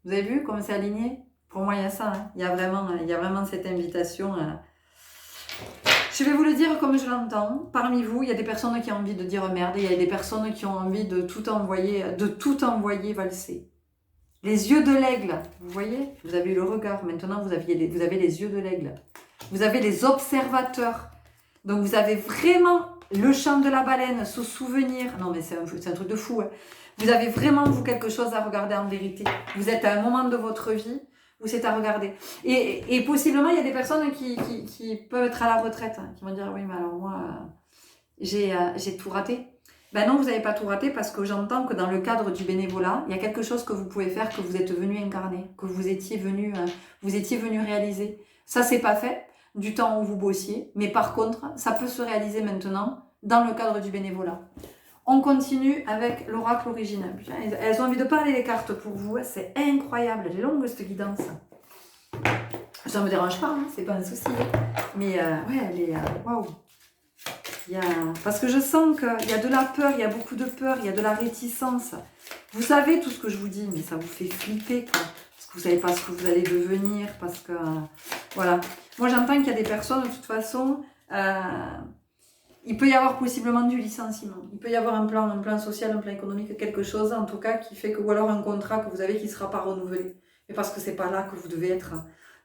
Vous avez vu comment c'est aligné? Pour moi, il y a ça. Hein. Il y a vraiment cette invitation. Je vais vous le dire comme je l'entends. Parmi vous, il y a des personnes qui ont envie de dire merde. Il y a des personnes qui ont envie de tout envoyer valser. Les yeux de l'aigle, vous voyez? Vous avez eu le regard. Maintenant, vous avez les yeux de l'aigle. Vous avez les observateurs. Donc, vous avez vraiment le chant de la baleine, ce souvenir. Non, mais c'est un truc de fou. Hein. Vous avez vraiment, vous, quelque chose à regarder en vérité. Vous êtes à un moment de votre vie où c'est à regarder. Et possiblement, il y a des personnes qui peuvent être à la retraite, hein, qui vont dire, oui, mais alors moi, j'ai tout raté. Ben non, vous n'avez pas tout raté parce que j'entends que dans le cadre du bénévolat, il y a quelque chose que vous pouvez faire, que vous êtes venu incarner, que vous étiez venu réaliser. Ça, c'est pas fait du temps où vous bossiez, mais par contre, ça peut se réaliser maintenant dans le cadre du bénévolat. On continue avec l'oracle original. Elles ont envie de parler les cartes pour vous. C'est incroyable. Elle est longue cette guidance. Ça ne me dérange pas, hein, c'est pas un souci. Mais ouais, elle est... Waouh. Parce que je sens qu'il y a de la peur, il y a beaucoup de peur, il y a de la réticence. Vous savez tout ce que je vous dis, mais ça vous fait flipper, quoi. Parce que vous ne savez pas ce que vous allez devenir, parce que... voilà. Moi, j'entends qu'il y a des personnes, de toute façon... il peut y avoir possiblement du licenciement. Il peut y avoir un plan social, un plan économique, quelque chose en tout cas qui fait que, ou alors un contrat que vous avez qui ne sera pas renouvelé. Mais parce que c'est pas là que vous devez être.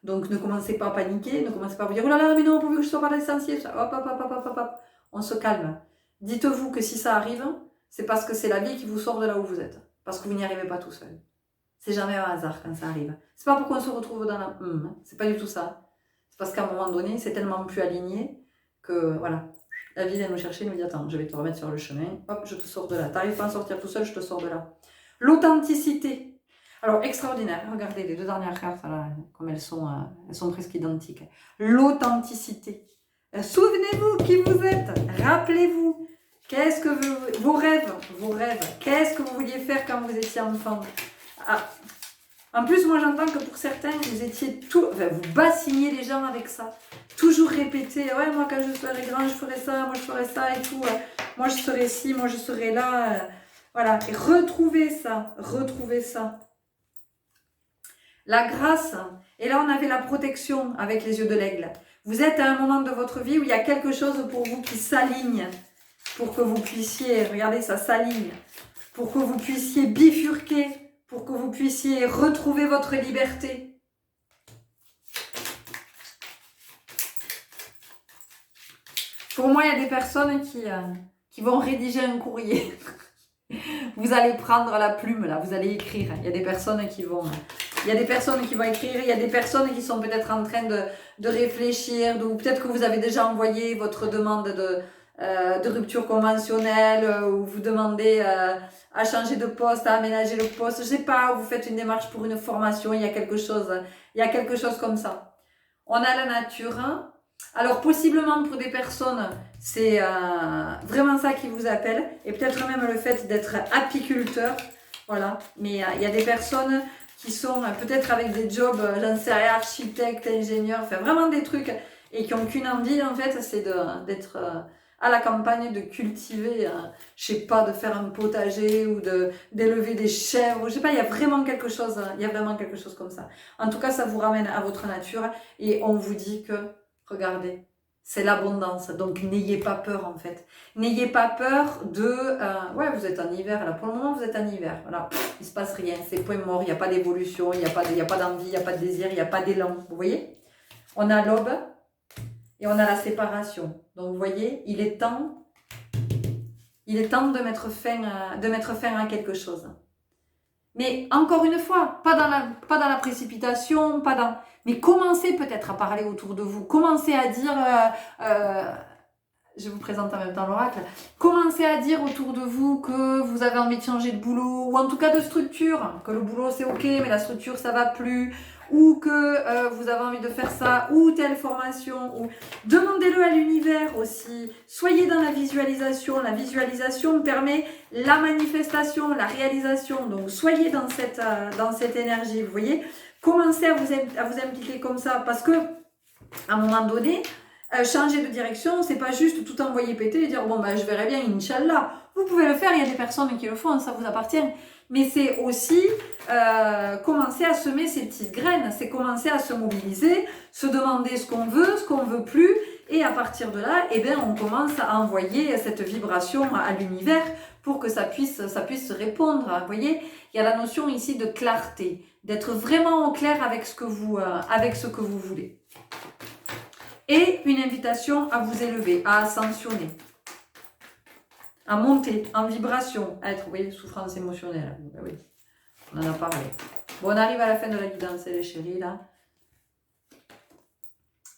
Donc ne commencez pas à paniquer, ne commencez pas à vous dire oh là là, mais non, pourvu que je ne sois pas licencié. Hop, hop, hop, hop, hop, hop, hop. On se calme. Dites-vous que si ça arrive, c'est parce que c'est la vie qui vous sort de là où vous êtes. Parce que vous n'y arrivez pas tout seul. C'est jamais un hasard quand ça arrive. C'est pas pour qu'on se retrouve dans la... c'est pas du tout ça. C'est parce qu'à un moment donné, c'est tellement plus aligné que, voilà, la vie vient nous chercher, nous dit attends, je vais te remettre sur le chemin, hop, je te sors de là. T'arrives pas à sortir tout seul, je te sors de là. L'authenticité. Alors, extraordinaire. Regardez, les 2 dernières cartes, là, comme elles sont presque identiques. L'authenticité. Souvenez-vous qui vous êtes. Rappelez-vous. Qu'est-ce que vos rêves. Qu'est-ce que vous vouliez faire quand vous étiez enfant? En plus, moi, j'entends que pour certains, vous étiez vous bassiniez les gens avec ça. Toujours répéter, ouais, moi, quand je serai grand, je ferai ça, moi, je ferai ça et tout. Moi, je serai ci, moi, je serai là. Voilà. Et retrouvez ça. La grâce. Et là, on avait la protection avec les yeux de l'aigle. Vous êtes à un moment de votre vie où il y a quelque chose pour vous qui s'aligne. Pour que vous puissiez, regardez, ça s'aligne. Pour que vous puissiez bifurquer. Pour que vous puissiez retrouver votre liberté. Pour moi, il y a des personnes qui vont rédiger un courrier. Vous allez prendre la plume, là, vous allez écrire. Il y a des personnes qui vont écrire, il y a des personnes qui sont peut-être en train de réfléchir, ou peut-être que vous avez déjà envoyé votre demande de rupture conventionnelle, ou vous demandez à changer de poste, à aménager le poste, je sais pas, ou vous faites une démarche pour une formation, il y a quelque chose comme ça. On a la nature. Alors possiblement pour des personnes, c'est vraiment ça qui vous appelle, et peut-être même le fait d'être apiculteur, voilà. Mais il y a des personnes qui sont peut-être avec des jobs, j'en sais rien, architecte, ingénieur, enfin vraiment des trucs, et qui n'ont qu'une envie en fait, c'est d'être à la campagne, de cultiver, je sais pas, de faire un potager ou d'élever des chèvres, je sais pas, il y a vraiment quelque chose comme ça. En tout cas, ça vous ramène à votre nature, et on vous dit que regardez, c'est l'abondance. Donc, n'ayez pas peur, en fait. N'ayez pas peur de... ouais, vous êtes en hiver. Là, pour le moment, vous êtes en hiver. Voilà, il se passe rien. C'est point mort. Il n'y a pas d'évolution. Il n'y a pas d'envie. Il n'y a pas de désir. Il n'y a pas d'élan. Vous voyez? On a l'aube et on a la séparation. Donc, vous voyez, il est temps de mettre fin à quelque chose. Mais encore une fois, pas dans la précipitation, mais commencez peut-être à parler autour de vous. Commencez à dire, je vous présente en même temps l'oracle, commencez à dire autour de vous que vous avez envie de changer de boulot, ou en tout cas de structure, que le boulot c'est ok, mais la structure ça va plus, ou que vous avez envie de faire ça, ou telle formation, ou demandez-le à l'univers aussi. Soyez dans la visualisation. La visualisation permet la manifestation, la réalisation. Donc soyez dans cette énergie, vous voyez. Commencez à vous impliquer comme ça, parce que à un moment donné, changer de direction, c'est pas juste tout envoyer péter et dire bon ben je verrai bien, Inch'Allah. Vous pouvez le faire, il y a des personnes qui le font, ça vous appartient. Mais c'est aussi commencer à semer ces petites graines, c'est commencer à se mobiliser, se demander ce qu'on veut plus, et à partir de là, eh bien, on commence à envoyer cette vibration à l'univers pour que ça puisse se répondre. Vous voyez, il y a la notion ici de clarté, d'être vraiment au clair avec ce que vous voulez. Et une invitation à vous élever, à ascensionner, à monter en vibration, à être, vous voyez, souffrance émotionnelle. Ben oui, on en a parlé. Bon, on arrive à la fin de la guidance, les chéris, là.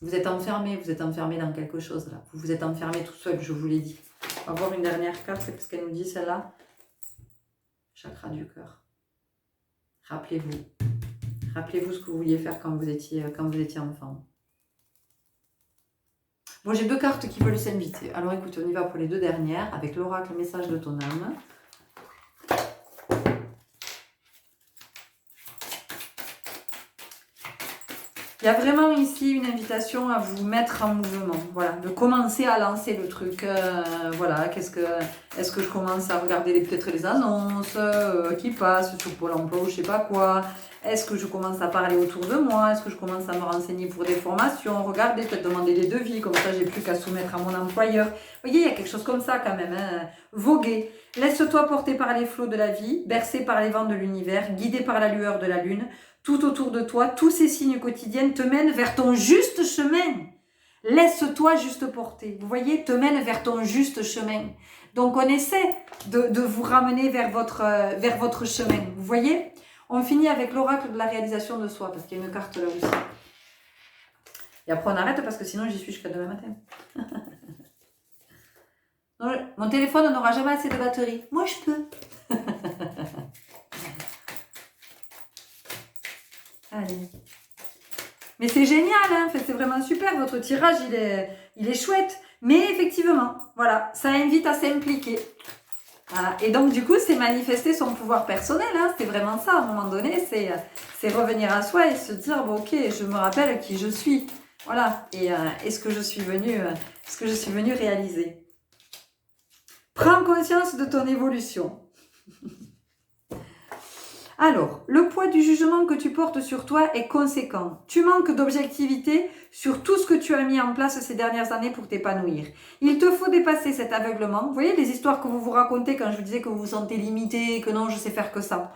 Vous êtes enfermés dans quelque chose, là. Vous vous êtes enfermés tout seul, je vous l'ai dit. On va voir une dernière carte, c'est ce qu'elle nous dit, celle-là. Chakra du cœur. Rappelez-vous ce que vous vouliez faire quand vous étiez enfant. Bon, j'ai 2 cartes qui veulent s'inviter. Alors écoutez, on y va pour les 2 dernières avec l'oracle message de ton âme. Il y a vraiment ici une invitation à vous mettre en mouvement, voilà, de commencer à lancer le truc. Voilà, est-ce que je commence à regarder peut-être les annonces qui passent sur Pôle emploi ou je sais pas quoi? Est-ce que je commence à parler autour de moi? Est-ce que je commence à me renseigner pour des formations? Regardez, peut-être demander des devis, comme ça j'ai plus qu'à soumettre à mon employeur. Vous voyez, il y a quelque chose comme ça quand même, hein. Voguer. Laisse-toi porter par les flots de la vie, bercé par les vents de l'univers, guidé par la lueur de la lune. Tout autour de toi, tous ces signes quotidiens te mènent vers ton juste chemin. Laisse-toi juste porter. Vous voyez, te mène vers ton juste chemin. Donc on essaie de vous ramener vers votre chemin. Vous voyez? On finit avec l'oracle de la réalisation de soi, parce qu'il y a une carte là aussi. Et après on arrête, parce que sinon j'y suis jusqu'à demain matin. Non, mon téléphone n'aura jamais assez de batterie. Moi je peux. Allez. Mais c'est génial, hein, c'est vraiment super, votre tirage il est chouette. Mais effectivement, voilà, ça invite à s'impliquer. Voilà. Et donc du coup, c'est manifester son pouvoir personnel, hein, c'est vraiment ça, à un moment donné, c'est revenir à soi et se dire, bon ok, je me rappelle qui je suis. Voilà, et ce que je suis venue réaliser. Prends conscience de ton évolution. Alors, le poids du jugement que tu portes sur toi est conséquent. Tu manques d'objectivité sur tout ce que tu as mis en place ces dernières années pour t'épanouir. Il te faut dépasser cet aveuglement. Vous voyez les histoires que vous vous racontez quand je vous disais que vous vous sentez limité, que non, je sais faire que ça.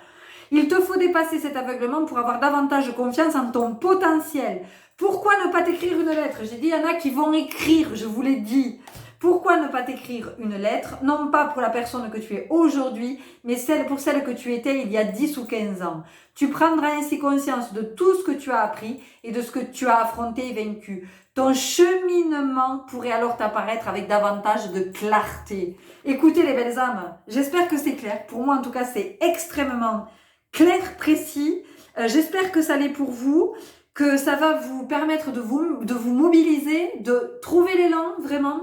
Il te faut dépasser cet aveuglement pour avoir davantage confiance en ton potentiel. Pourquoi ne pas t'écrire une lettre? J'ai dit, il y en a qui vont écrire, je vous l'ai dit. Pourquoi ne pas t'écrire une lettre? Non pas pour la personne que tu es aujourd'hui, mais pour celle que tu étais il y a 10 ou 15 ans. Tu prendras ainsi conscience de tout ce que tu as appris et de ce que tu as affronté et vaincu. Ton cheminement pourrait alors t'apparaître avec davantage de clarté. Écoutez les belles âmes, j'espère que c'est clair. Pour moi en tout cas c'est extrêmement clair, précis. J'espère que ça l'est pour vous, que ça va vous permettre de vous mobiliser, de trouver l'élan vraiment,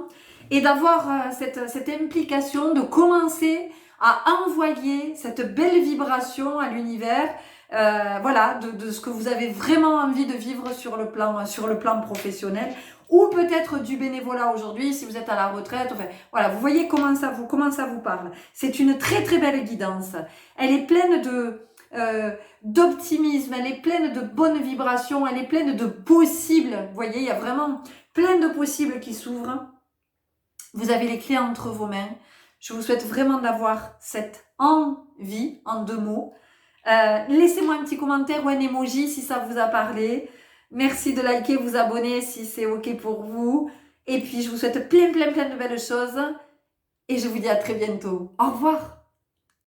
et d'avoir cette implication, de commencer à envoyer cette belle vibration à l'univers, voilà, de ce que vous avez vraiment envie de vivre sur le plan professionnel, ou peut-être du bénévolat aujourd'hui, si vous êtes à la retraite. Enfin, voilà, vous voyez comment ça vous parle. C'est une très très belle guidance. Elle est pleine d'optimisme, elle est pleine de bonnes vibrations, elle est pleine de possibles. Vous voyez, il y a vraiment plein de possibles qui s'ouvrent. Vous avez les clés entre vos mains. Je vous souhaite vraiment d'avoir cette envie, en 2 mots. Laissez-moi un petit commentaire ou un emoji si ça vous a parlé. Merci de liker, vous abonner si c'est ok pour vous. Et puis je vous souhaite plein de belles choses. Et je vous dis à très bientôt. Au revoir.